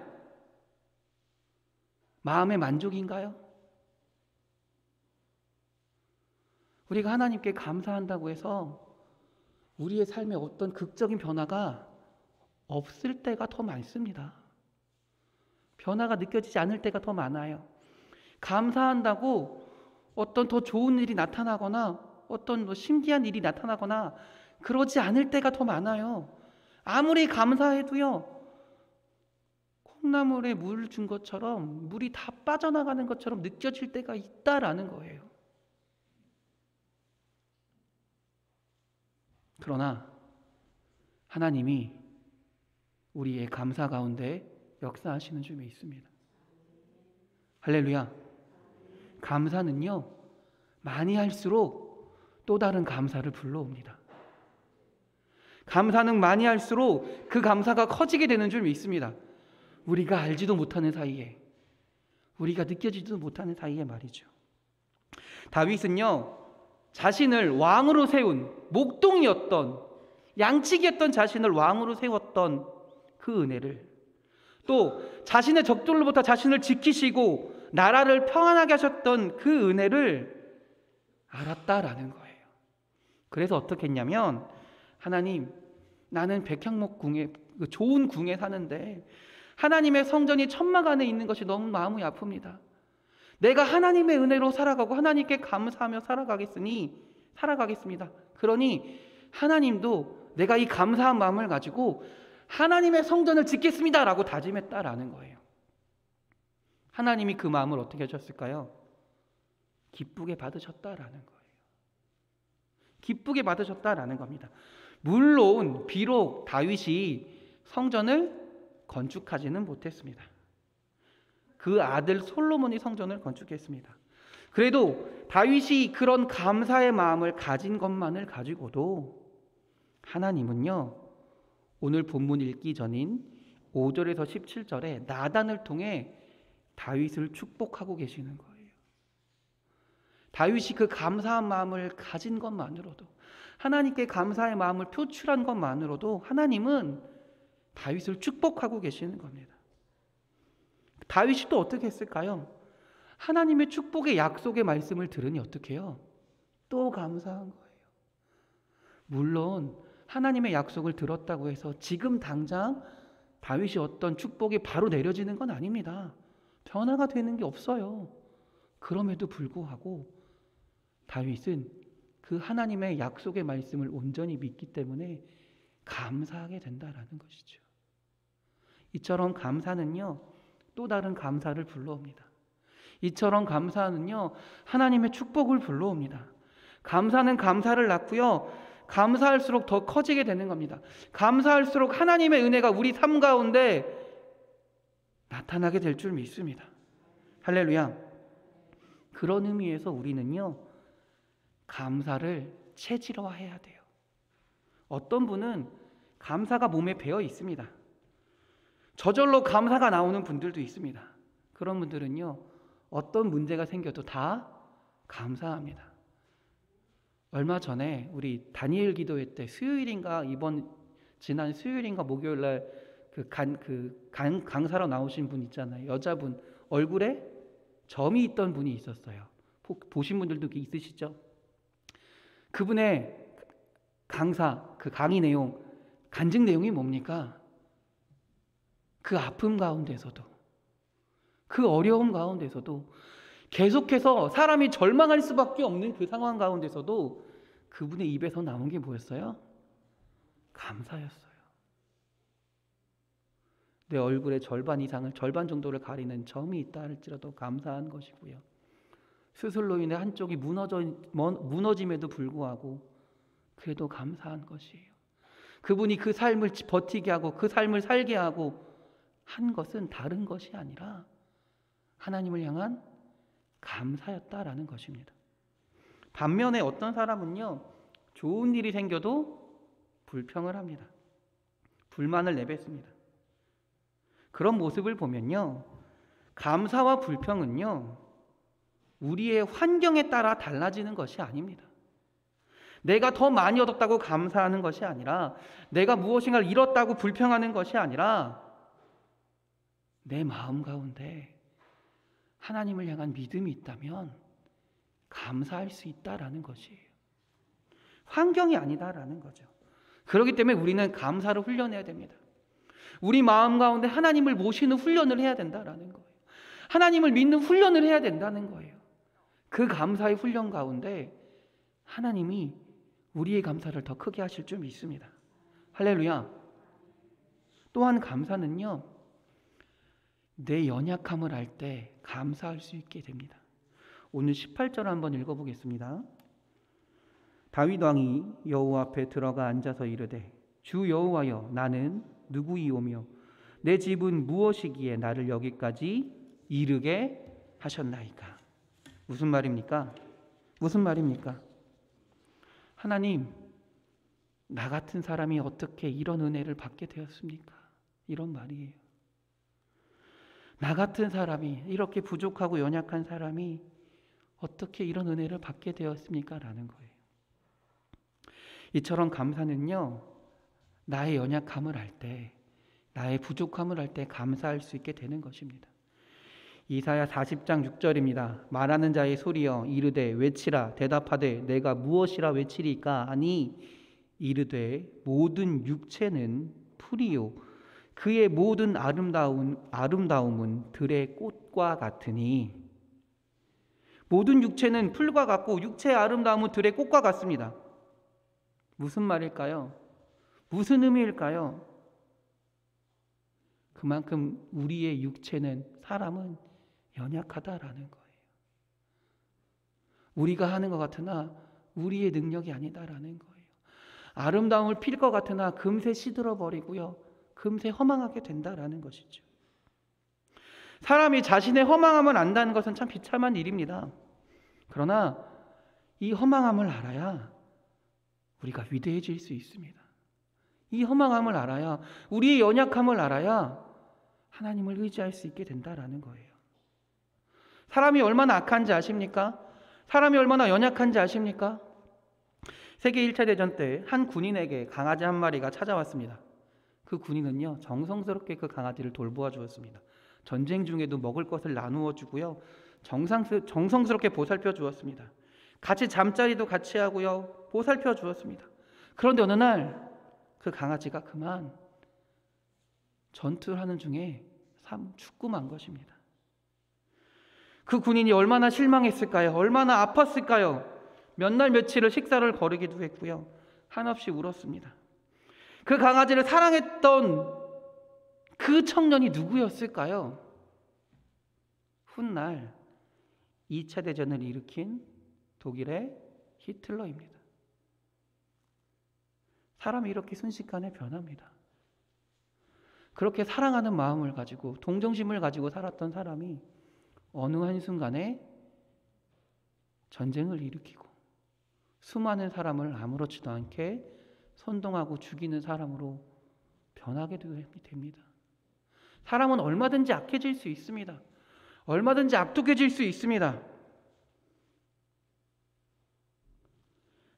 마음의 만족인가요? 우리가 하나님께 감사한다고 해서 우리의 삶에 어떤 극적인 변화가 없을 때가 더 많습니다. 변화가 느껴지지 않을 때가 더 많아요. 감사한다고 어떤 더 좋은 일이 나타나거나 어떤 신기한 일이 나타나거나 그러지 않을 때가 더 많아요. 아무리 감사해도요, 콩나물에 물을 준 것처럼 물이 다 빠져나가는 것처럼 느껴질 때가 있다라는 거예요. 그러나 하나님이 우리의 감사 가운데 역사하시는 줄 믿습니다. 할렐루야. 감사는요, 많이 할수록 또 다른 감사를 불러옵니다. 감사는 많이 할수록 그 감사가 커지게 되는 줄 믿습니다. 우리가 알지도 못하는 사이에, 우리가 느껴지지도 못하는 사이에 말이죠. 다윗은요, 자신을 왕으로 세운, 목동이었던, 양치기였던 자신을 왕으로 세웠던 그 은혜를, 또 자신의 적들로부터 자신을 지키시고 나라를 평안하게 하셨던 그 은혜를 알았다라는 거예요. 그래서 어떻게 했냐면, 하나님, 나는 백향목 궁에, 좋은 궁에 사는데 하나님의 성전이 천막 안에 있는 것이 너무 마음이 아픕니다. 내가 하나님의 은혜로 살아가고 하나님께 감사하며 살아가겠습니다. 그러니 하나님도 내가 이 감사한 마음을 가지고 하나님의 성전을 짓겠습니다 라고 다짐했다라는 거예요. 하나님이 그 마음을 어떻게 하셨을까요? 기쁘게 받으셨다라는 거예요. 기쁘게 받으셨다라는 겁니다. 물론 비록 다윗이 성전을 건축하지는 못했습니다. 그 아들 솔로몬이 성전을 건축했습니다. 그래도 다윗이 그런 감사의 마음을 가진 것만을 가지고도 하나님은요, 오늘 본문 읽기 전인 5절에서 17절에 나단을 통해 다윗을 축복하고 계시는 거예요. 다윗이 그 감사한 마음을 가진 것만으로도, 하나님께 감사의 마음을 표출한 것만으로도 하나님은 다윗을 축복하고 계시는 겁니다. 다윗이 또 어떻게 했을까요? 하나님의 축복의 약속의 말씀을 들으니 어떻게 해요? 또 감사한 거예요. 물론 하나님의 약속을 들었다고 해서 지금 당장 다윗이 어떤 축복이 바로 내려지는 건 아닙니다. 변화가 되는 게 없어요. 그럼에도 불구하고 다윗은 그 하나님의 약속의 말씀을 온전히 믿기 때문에 감사하게 된다라는 것이죠. 이처럼 감사는요, 또 다른 감사를 불러옵니다. 이처럼 감사는요, 하나님의 축복을 불러옵니다. 감사는 감사를 낳고요, 감사할수록 더 커지게 되는 겁니다. 감사할수록 하나님의 은혜가 우리 삶 가운데 나타나게 될 줄 믿습니다. 할렐루야. 그런 의미에서 우리는요, 감사를 체질화해야 돼요. 어떤 분은 감사가 몸에 배어 있습니다. 저절로 감사가 나오는 분들도 있습니다. 그런 분들은요, 어떤 문제가 생겨도 다 감사합니다. 얼마 전에 우리 다니엘 기도회 때 수요일인가 지난 수요일인가 목요일 날 강사로 나오신 분 있잖아요. 여자분 얼굴에 점이 있던 분이 있었어요. 보신 분들도 있으시죠? 그분의 강의 내용, 간증 내용이 뭡니까? 그 아픔 가운데서도, 그 어려움 가운데서도, 계속해서 사람이 절망할 수밖에 없는 그 상황 가운데서도 그분의 입에서 나온 게 뭐였어요? 감사였어요. 내 얼굴의 절반 정도를 가리는 점이 있다 할지라도 감사한 것이고요. 수술로 인해 한쪽이 무너짐에도 불구하고 그래도 감사한 것이에요. 그분이 그 삶을 버티게 하고 그 삶을 살게 하고 한 것은 다른 것이 아니라 하나님을 향한 감사였다라는 것입니다. 반면에 어떤 사람은요, 좋은 일이 생겨도 불평을 합니다. 불만을 내뱉습니다. 그런 모습을 보면요, 감사와 불평은요, 우리의 환경에 따라 달라지는 것이 아닙니다. 내가 더 많이 얻었다고 감사하는 것이 아니라, 내가 무엇인가를 잃었다고 불평하는 것이 아니라, 내 마음 가운데 하나님을 향한 믿음이 있다면 감사할 수 있다라는 것이에요. 환경이 아니다라는 거죠. 그렇기 때문에 우리는 감사를 훈련해야 됩니다. 우리 마음 가운데 하나님을 모시는 훈련을 해야 된다라는 거예요. 하나님을 믿는 훈련을 해야 된다는 거예요. 그 감사의 훈련 가운데 하나님이 우리의 감사를 더 크게 하실 줄 믿습니다. 할렐루야. 또한 감사는요, 내 연약함을 알 때 감사할 수 있게 됩니다. 오늘 18절 한번 읽어보겠습니다. 다윗 왕이 여호와 앞에 들어가 앉아서 이르되, 주 여호와여, 나는 누구이오며 내 집은 무엇이기에 나를 여기까지 이르게 하셨나이까. 무슨 말입니까? 무슨 말입니까? 하나님, 나 같은 사람이 어떻게 이런 은혜를 받게 되었습니까? 이런 말이에요. 나 같은 사람이, 이렇게 부족하고 연약한 사람이 어떻게 이런 은혜를 받게 되었습니까? 라는 거예요. 이처럼 감사는요, 나의 연약함을 알 때, 나의 부족함을 알 때 감사할 수 있게 되는 것입니다. 이사야 40장 6절입니다. 말하는 자의 소리여 이르되 외치라. 대답하되 내가 무엇이라 외치리까 하니 이르되 모든 육체는 풀이요 그의 모든 아름다움은 들의 꽃과 같으니. 모든 육체는 풀과 같고 육체의 아름다움은 들의 꽃과 같습니다. 무슨 말일까요? 무슨 의미일까요? 그만큼 우리의 육체는, 사람은 연약하다라는 거예요. 우리가 하는 것 같으나 우리의 능력이 아니다라는 거예요. 아름다움을 필 것 같으나 금세 시들어버리고요, 금세 허망하게 된다라는 것이죠. 사람이 자신의 허망함을 안다는 것은 참 비참한 일입니다. 그러나 이 허망함을 알아야 우리가 위대해질 수 있습니다. 이 허망함을 알아야, 우리의 연약함을 알아야 하나님을 의지할 수 있게 된다라는 거예요. 사람이 얼마나 악한지 아십니까? 사람이 얼마나 연약한지 아십니까? 세계 1차 대전 때 한 군인에게 강아지 한 마리가 찾아왔습니다. 그 군인은요, 정성스럽게 그 강아지를 돌보아 주었습니다. 전쟁 중에도 먹을 것을 나누어 주고요, 정성스럽게 보살펴 주었습니다. 같이 잠자리도 같이 하고요, 보살펴 주었습니다. 그런데 어느 날 그 강아지가 그만 전투를 하는 중에 죽고만 것입니다. 그 군인이 얼마나 실망했을까요? 얼마나 아팠을까요? 몇 날 며칠을 식사를 거르기도 했고요, 한없이 울었습니다. 그 강아지를 사랑했던 그 청년이 누구였을까요? 훗날 2차 대전을 일으킨 독일의 히틀러입니다. 사람이 이렇게 순식간에 변합니다. 그렇게 사랑하는 마음을 가지고, 동정심을 가지고 살았던 사람이 어느 한순간에 전쟁을 일으키고 수많은 사람을 아무렇지도 않게 선동하고 죽이는 사람으로 변하게 됩니다. 사람은 얼마든지 악해질 수 있습니다. 얼마든지 악독해질 수 있습니다.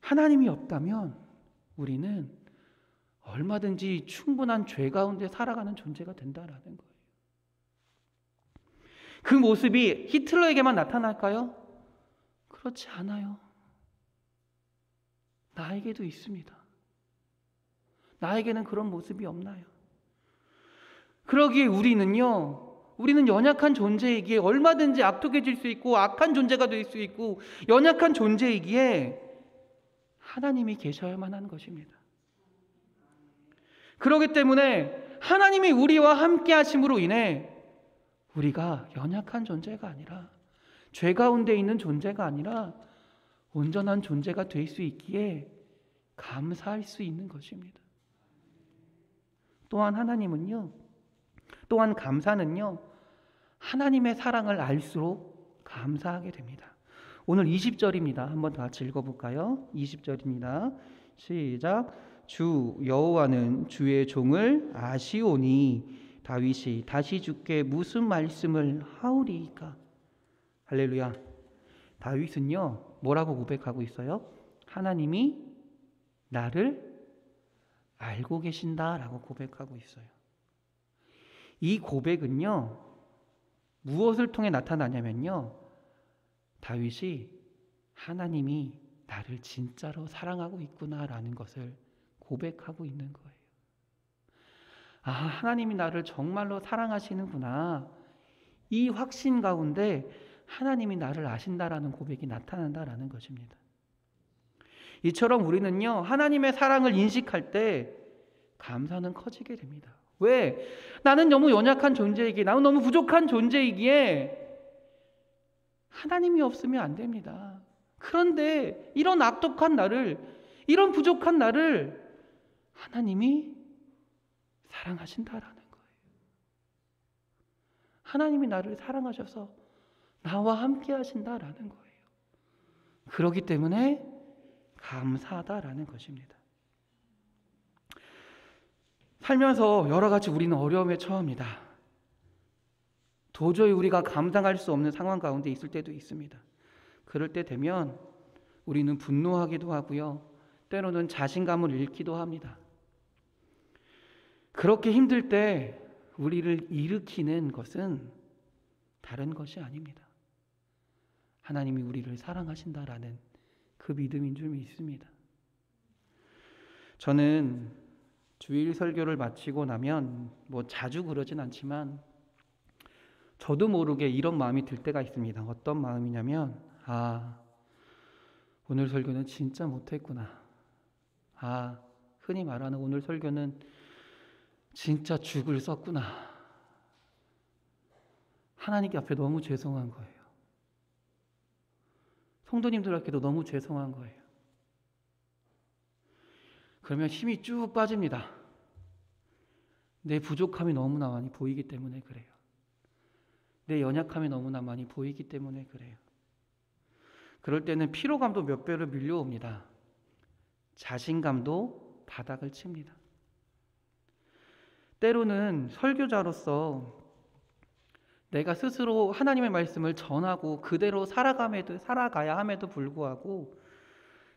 하나님이 없다면 우리는 얼마든지 충분한 죄 가운데 살아가는 존재가 된다라는 거예요. 그 모습이 히틀러에게만 나타날까요? 그렇지 않아요. 나에게도 있습니다. 나에게는 그런 모습이 없나요? 그러기에 우리는 연약한 존재이기에 얼마든지 악독해질 수 있고 악한 존재가 될 수 있고 연약한 존재이기에 하나님이 계셔야만 하는 것입니다. 그렇기 때문에 하나님이 우리와 함께 하심으로 인해 우리가 연약한 존재가 아니라 죄 가운데 있는 존재가 아니라 온전한 존재가 될 수 있기에 감사할 수 있는 것입니다. 또한 감사는요, 하나님의 사랑을 알수록 감사하게 됩니다. 오늘 20절입니다. 한번 다 같이 읽어볼까요? 20절입니다. 시작. 주 여호와는 주의 종을 아시오니 다윗이 다시 주께 무슨 말씀을 하오리이까? 할렐루야. 다윗은요, 뭐라고 고백하고 있어요? 하나님이 나를 알고 계신다라고 고백하고 있어요. 이 고백은요, 무엇을 통해 나타나냐면요, 다윗이 하나님이 나를 진짜로 사랑하고 있구나라는 것을 고백하고 있는 거예요. 아, 하나님이 나를 정말로 사랑하시는구나. 이 확신 가운데 하나님이 나를 아신다라는 고백이 나타난다라는 것입니다. 이처럼 우리는요, 하나님의 사랑을 인식할 때 감사는 커지게 됩니다. 왜? 나는 너무 연약한 존재이기에, 나는 너무 부족한 존재이기에 하나님이 없으면 안 됩니다. 그런데 이런 악독한 나를, 이런 부족한 나를 하나님이 사랑하신다라는 거예요. 하나님이 나를 사랑하셔서 나와 함께 하신다라는 거예요. 그렇기 때문에 감사하다라는 것입니다. 살면서 여러 가지 우리는 어려움에 처합니다. 도저히 우리가 감당할 수 없는 상황 가운데 있을 때도 있습니다. 그럴 때 되면 우리는 분노하기도 하고요. 때로는 자신감을 잃기도 합니다. 그렇게 힘들 때 우리를 일으키는 것은 다른 것이 아닙니다. 하나님이 우리를 사랑하신다라는 그 믿음인 줄 믿습니다. 저는 주일 설교를 마치고 나면 자주 그러진 않지만 저도 모르게 이런 마음이 들 때가 있습니다. 어떤 마음이냐면, 오늘 설교는 진짜 못했구나. 흔히 말하는 오늘 설교는 진짜 죽을 썼구나. 하나님께 앞에 너무 죄송한 거예요. 성도님들에게도 너무 죄송한 거예요. 그러면 힘이 쭉 빠집니다. 내 부족함이 너무나 많이 보이기 때문에 그래요. 내 연약함이 너무나 많이 보이기 때문에 그래요. 그럴 때는 피로감도 몇 배로 밀려옵니다. 자신감도 바닥을 칩니다. 때로는 설교자로서 내가 스스로 하나님의 말씀을 전하고 그대로 살아가야 함에도 불구하고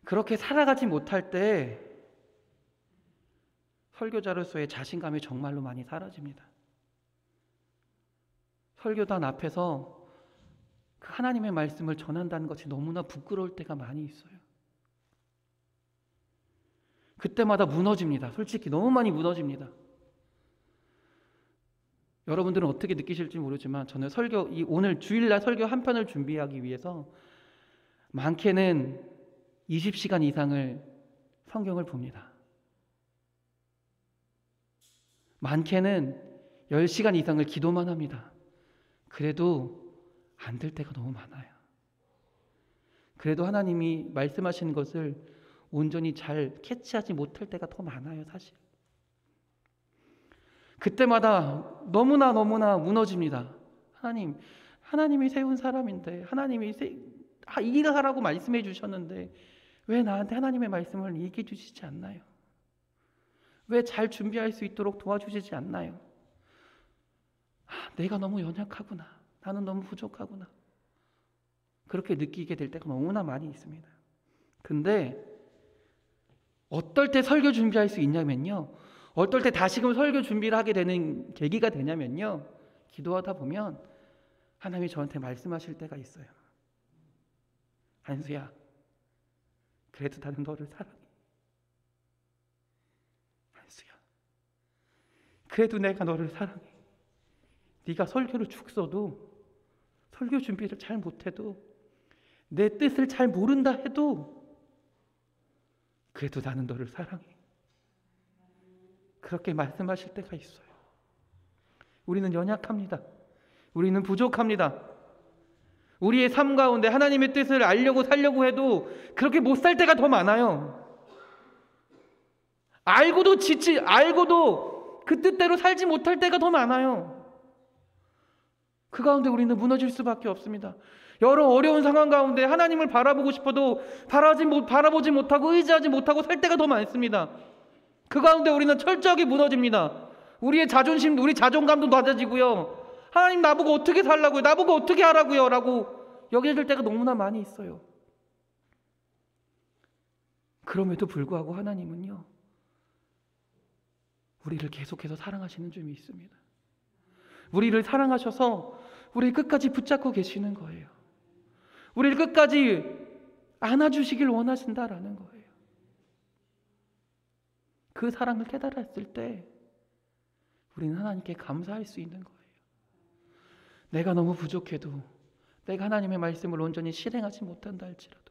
그렇게 살아가지 못할 때 설교자로서의 자신감이 정말로 많이 사라집니다. 설교단 앞에서 그 하나님의 말씀을 전한다는 것이 너무나 부끄러울 때가 많이 있어요. 그때마다 무너집니다. 솔직히 너무 많이 무너집니다. 여러분들은 어떻게 느끼실지 모르지만 저는 오늘 주일날 설교 한 편을 준비하기 위해서 많게는 20시간 이상을 성경을 봅니다. 많게는 10시간 이상을 기도만 합니다. 그래도 안 될 때가 너무 많아요. 그래도 하나님이 말씀하시는 것을 온전히 잘 캐치하지 못할 때가 더 많아요, 사실. 그때마다 너무나 무너집니다. 하나님이 세운 사람인데, 하나님이 일을 하라고 말씀해 주셨는데 왜 나한테 하나님의 말씀을 얘기해 주시지 않나요? 왜 잘 준비할 수 있도록 도와주시지 않나요? 내가 너무 연약하구나. 나는 너무 부족하구나. 그렇게 느끼게 될 때가 너무나 많이 있습니다. 근데 어떨 때 설교 준비할 수 있냐면요, 어떨 때 다시금 설교 준비를 하게 되는 계기가 되냐면요, 기도하다 보면 하나님이 저한테 말씀하실 때가 있어요. 한수야, 그래도 나는 너를 사랑해. 한수야, 그래도 내가 너를 사랑해. 네가 설교를 죽 써도, 설교 준비를 잘 못해도, 내 뜻을 잘 모른다 해도 그래도 나는 너를 사랑해. 그렇게 말씀하실 때가 있어요. 우리는 연약합니다. 우리는 부족합니다. 우리의 삶 가운데 하나님의 뜻을 알려고 살려고 해도 그렇게 못 살 때가 더 많아요. 알고도 그 뜻대로 살지 못할 때가 더 많아요. 그 가운데 우리는 무너질 수밖에 없습니다. 여러 어려운 상황 가운데 하나님을 바라보고 싶어도 바라보지 못하고 의지하지 못하고 살 때가 더 많습니다. 그 가운데 우리는 철저하게 무너집니다. 우리의 자존심, 우리 자존감도 낮아지고요. 하나님 나보고 어떻게 살라고요? 나보고 어떻게 하라고요? 라고 여겨질 때가 너무나 많이 있어요. 그럼에도 불구하고 하나님은요, 우리를 계속해서 사랑하시는 점이 있습니다. 우리를 사랑하셔서 우리를 끝까지 붙잡고 계시는 거예요. 우리를 끝까지 안아주시길 원하신다라는 거예요. 그 사랑을 깨달았을 때 우리는 하나님께 감사할 수 있는 거예요. 내가 너무 부족해도, 내가 하나님의 말씀을 온전히 실행하지 못한다 할지라도,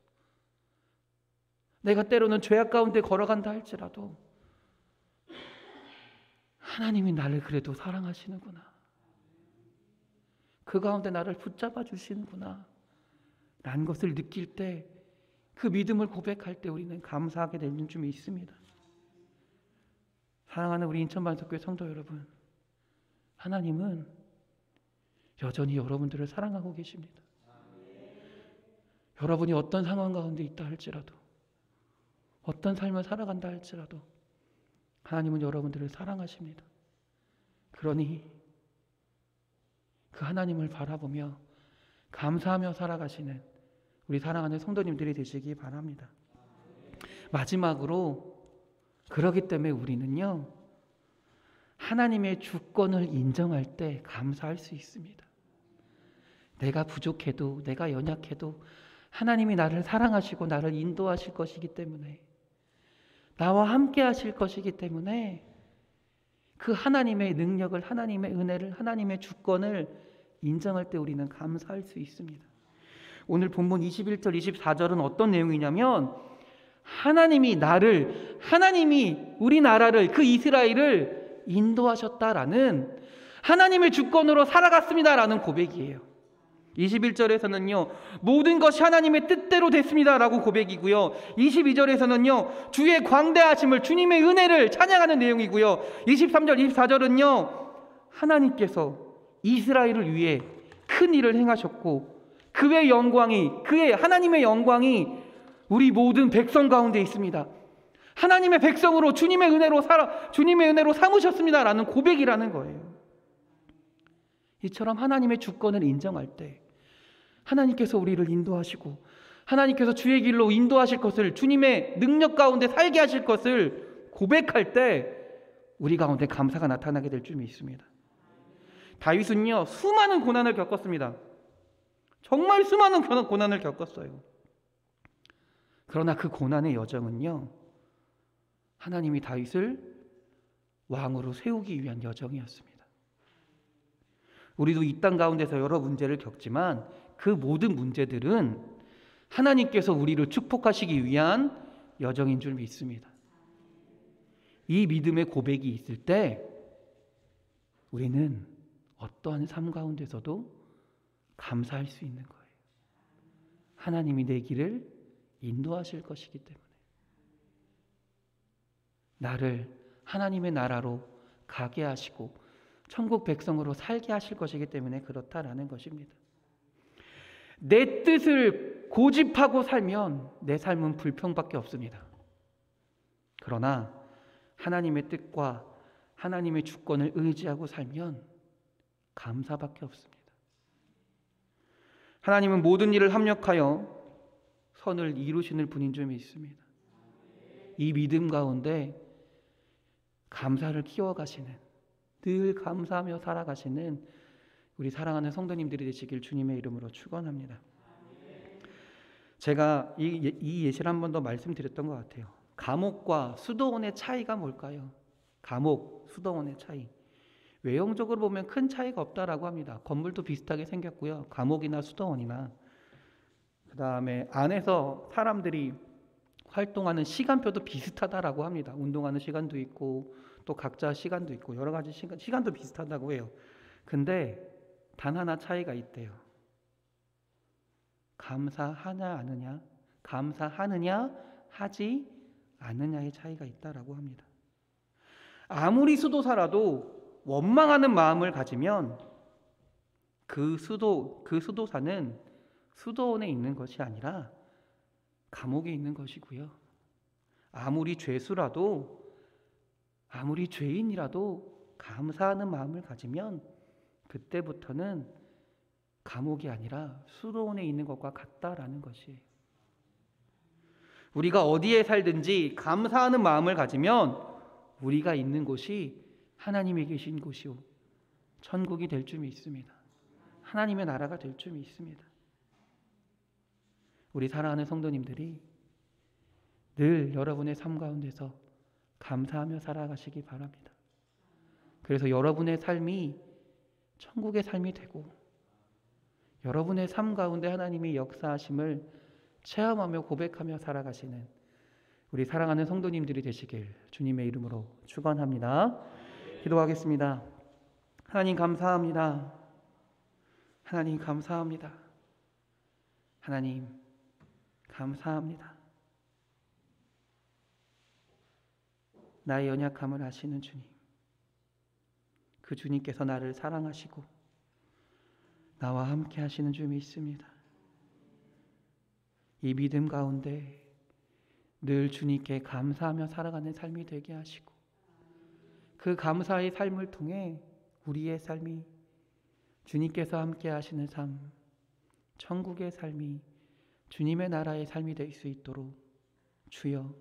내가 때로는 죄악 가운데 걸어간다 할지라도 하나님이 나를 그래도 사랑하시는구나, 그 가운데 나를 붙잡아 주시는구나 라는 것을 느낄 때, 그 믿음을 고백할 때 우리는 감사하게 되는 점이 있습니다. 사랑하는 우리 인천반석교회 성도 여러분, 하나님은 여전히 여러분들을 사랑하고 계십니다. 여러분이 어떤 상황 가운데 있다 할지라도, 어떤 삶을 살아간다 할지라도 하나님은 여러분들을 사랑하십니다. 그러니 그 하나님을 바라보며 감사하며 살아가시는 우리 사랑하는 성도님들이 되시기 바랍니다. 마지막으로, 그러기 때문에 우리는요, 하나님의 주권을 인정할 때 감사할 수 있습니다. 내가 부족해도, 내가 연약해도 하나님이 나를 사랑하시고 나를 인도하실 것이기 때문에, 나와 함께 하실 것이기 때문에 그 하나님의 능력을, 하나님의 은혜를, 하나님의 주권을 인정할 때 우리는 감사할 수 있습니다. 오늘 본문 21절 24절은 어떤 내용이냐면, 하나님이 우리 나라를, 그 이스라엘을 인도하셨다라는, 하나님의 주권으로 살아갔습니다라는 고백이에요. 21절에서는요, 모든 것이 하나님의 뜻대로 됐습니다라고 고백이고요. 22절에서는요, 주의 광대하심을, 주님의 은혜를 찬양하는 내용이고요. 23절 24절은요, 하나님께서 이스라엘을 위해 큰 일을 행하셨고 그의 하나님의 영광이 우리 모든 백성 가운데 있습니다. 하나님의 백성으로 주님의 은혜로 삼으셨습니다라는 고백이라는 거예요. 이처럼 하나님의 주권을 인정할 때 하나님께서 우리를 인도하시고, 하나님께서 주의 길로 인도하실 것을, 주님의 능력 가운데 살게 하실 것을 고백할 때 우리 가운데 감사가 나타나게 될 줄이 있습니다. 다윗은요, 수많은 고난을 겪었습니다. 정말 수많은 고난을 겪었어요. 그러나 그 고난의 여정은요, 하나님이 다윗을 왕으로 세우기 위한 여정이었습니다. 우리도 이 땅 가운데서 여러 문제를 겪지만 그 모든 문제들은 하나님께서 우리를 축복하시기 위한 여정인 줄 믿습니다. 이 믿음의 고백이 있을 때 우리는 어떠한 삶 가운데서도 감사할 수 있는 거예요. 하나님이 내 길을 인도하실 것이기 때문에, 나를 하나님의 나라로 가게 하시고 천국 백성으로 살게 하실 것이기 때문에 그렇다라는 것입니다. 내 뜻을 고집하고 살면 내 삶은 불평밖에 없습니다. 그러나 하나님의 뜻과 하나님의 주권을 의지하고 살면 감사밖에 없습니다. 하나님은 모든 일을 합력하여 선을 이루시는 분인 줄 믿습니다. 이 믿음 가운데 감사를 키워가시는, 늘 감사하며 살아가시는 우리 사랑하는 성도님들이 되시길 주님의 이름으로 축원합니다. 제가 이 예시를 한 번 더 말씀드렸던 것 같아요. 감옥과 수도원의 차이가 뭘까요? 감옥, 수도원의 차이. 외형적으로 보면 큰 차이가 없다라고 합니다. 건물도 비슷하게 생겼고요. 감옥이나 수도원이나. 그 다음에 안에서 사람들이 활동하는 시간표도 비슷하다라고 합니다. 운동하는 시간도 있고 또 각자 시간도 있고 여러 가지 시간도 비슷하다고 해요. 근데 단 하나 차이가 있대요. 감사하냐 아느냐, 감사하느냐 하지 않느냐의 차이가 있다라고 합니다. 아무리 수도사라도 원망하는 마음을 가지면 그 수도사는 수도원에 있는 것이 아니라 감옥에 있는 것이고요. 아무리 죄수라도, 아무리 죄인이라도 감사하는 마음을 가지면 그때부터는 감옥이 아니라 수도원에 있는 것과 같다라는 것이에요. 우리가 어디에 살든지 감사하는 마음을 가지면 우리가 있는 곳이 하나님이 계신 곳이요 천국이 될 줄 믿습니다. 하나님의 나라가 될 줄 믿습니다. 우리 사랑하는 성도님들이 늘 여러분의 삶 가운데서 감사하며 살아가시기 바랍니다. 그래서 여러분의 삶이 천국의 삶이 되고 여러분의 삶 가운데 하나님이 역사하심을 체험하며 고백하며 살아가시는 우리 사랑하는 성도님들이 되시길 주님의 이름으로 축원합니다. 기도하겠습니다. 하나님 감사합니다. 하나님 감사합니다. 하나님 감사합니다. 나의 연약함을 아시는 주님, 그 주님께서 나를 사랑하시고 나와 함께 하시는 줄 믿습니다. 이 믿음 가운데 늘 주님께 감사하며 살아가는 삶이 되게 하시고 그 감사의 삶을 통해 우리의 삶이 주님께서 함께 하시는 삶, 천국의 삶이 주님의 나라의 삶이 될 수 있도록 주여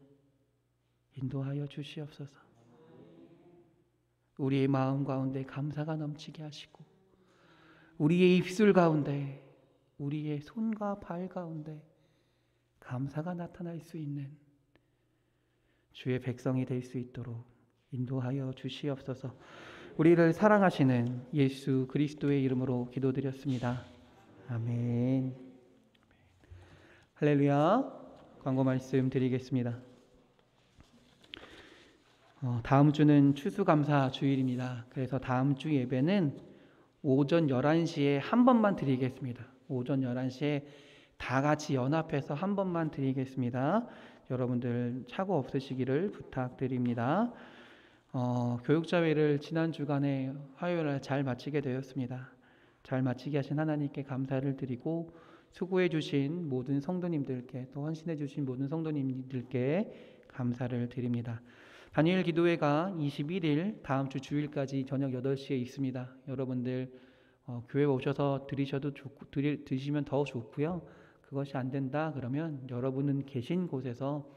인도하여 주시옵소서. 우리의 마음 가운데 감사가 넘치게 하시고 우리의 입술 가운데, 우리의 손과 발 가운데 감사가 나타날 수 있는 주의 백성이 될 수 있도록 인도하여 주시옵소서. 우리를 사랑하시는 예수 그리스도의 이름으로 기도드렸습니다. 아멘. 할렐루야. 광고 말씀 드리겠습니다. 다음 주는 추수감사 주일입니다. 그래서 다음 주 예배는 오전 11시에 한 번만 드리겠습니다. 오전 11시에 다 같이 연합해서 한 번만 드리겠습니다. 여러분들 착오 없으시기를 부탁드립니다. 교육자회를 지난 주간에 화요일에 잘 마치게 되었습니다. 잘 마치게 하신 하나님께 감사를 드리고 수고해 주신 모든 성도님들께 또 헌신해 주신 모든 성도님들께 감사를 드립니다. 다니엘 기도회가 21일 다음 주 주일까지 저녁 8시에 있습니다. 여러분들 교회 오셔서 드시면 더 좋고요. 그것이 안 된다 그러면 여러분은 계신 곳에서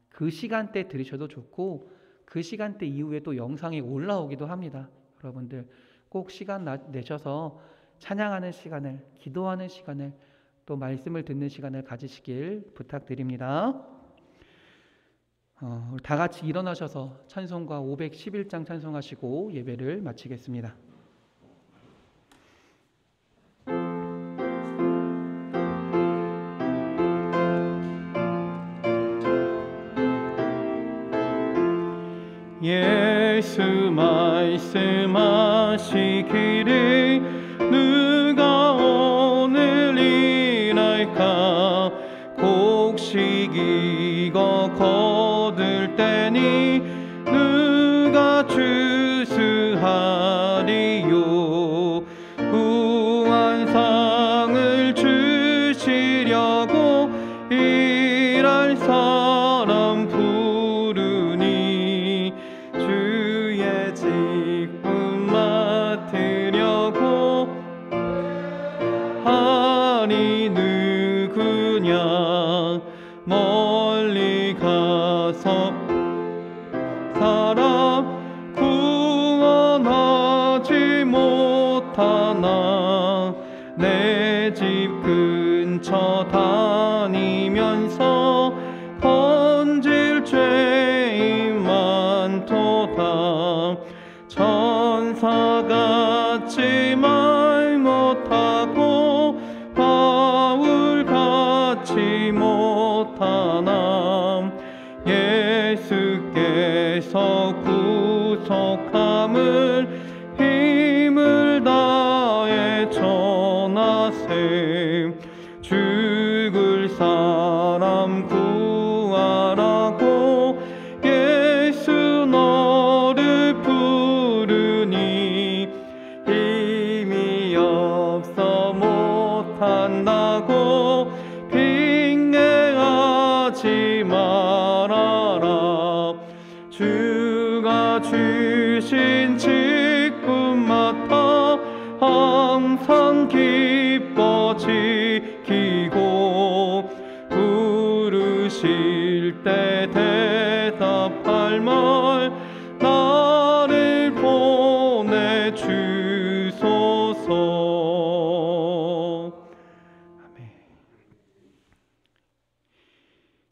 그 시간대 들으셔도 좋고 그 시간대 이후에 또 영상이 올라오기도 합니다. 여러분들 꼭 시간 내셔서 찬양하는 시간을, 기도하는 시간을, 또 말씀을 듣는 시간을 가지시길 부탁드립니다. 다 같이 일어나셔서 찬송가 511장 찬송하시고 예배를 마치겠습니다. 예수 말씀하시기를 누가 오늘 일할까 곡식 익어 거둘 때니 누가 추수하리요 구원상을 주시려고 일할 사람 부르니 주의 직분 맡으려고 헤쳐다니면서 건질 죄인 많도다. 천사같이 말 못하고 바울같이 못하나 예수께서 구속함을 힘을 다해 전하세. 죽을 사람 구하라고 예수 너를 부르니 힘이 없어 못한다고 핑계하지 말아라. 주가 주신 직분 맡아 항상 기뻐 지키고 부르실 때 대답할 말 나를 보내주소서. 아멘.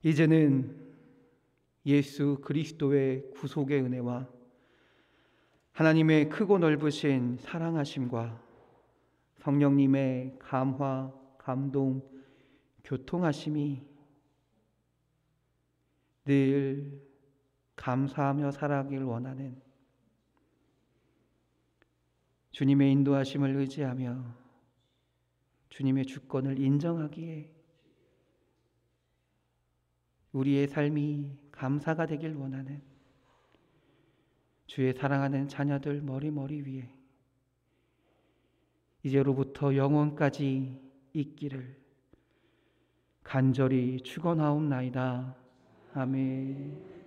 이제는 예수 그리스도의 구속의 은혜와 하나님의 크고 넓으신 사랑하심과 성령님의 감화, 감동, 교통하심이 늘 감사하며 살아가길 원하는 주님의 인도하심을 의지하며 주님의 주권을 인정하기에 우리의 삶이 감사가 되길 원하는 주의 사랑하는 자녀들 머리 위에 이제로부터 영원까지 있기를 간절히 축원하옵나이다. 아멘.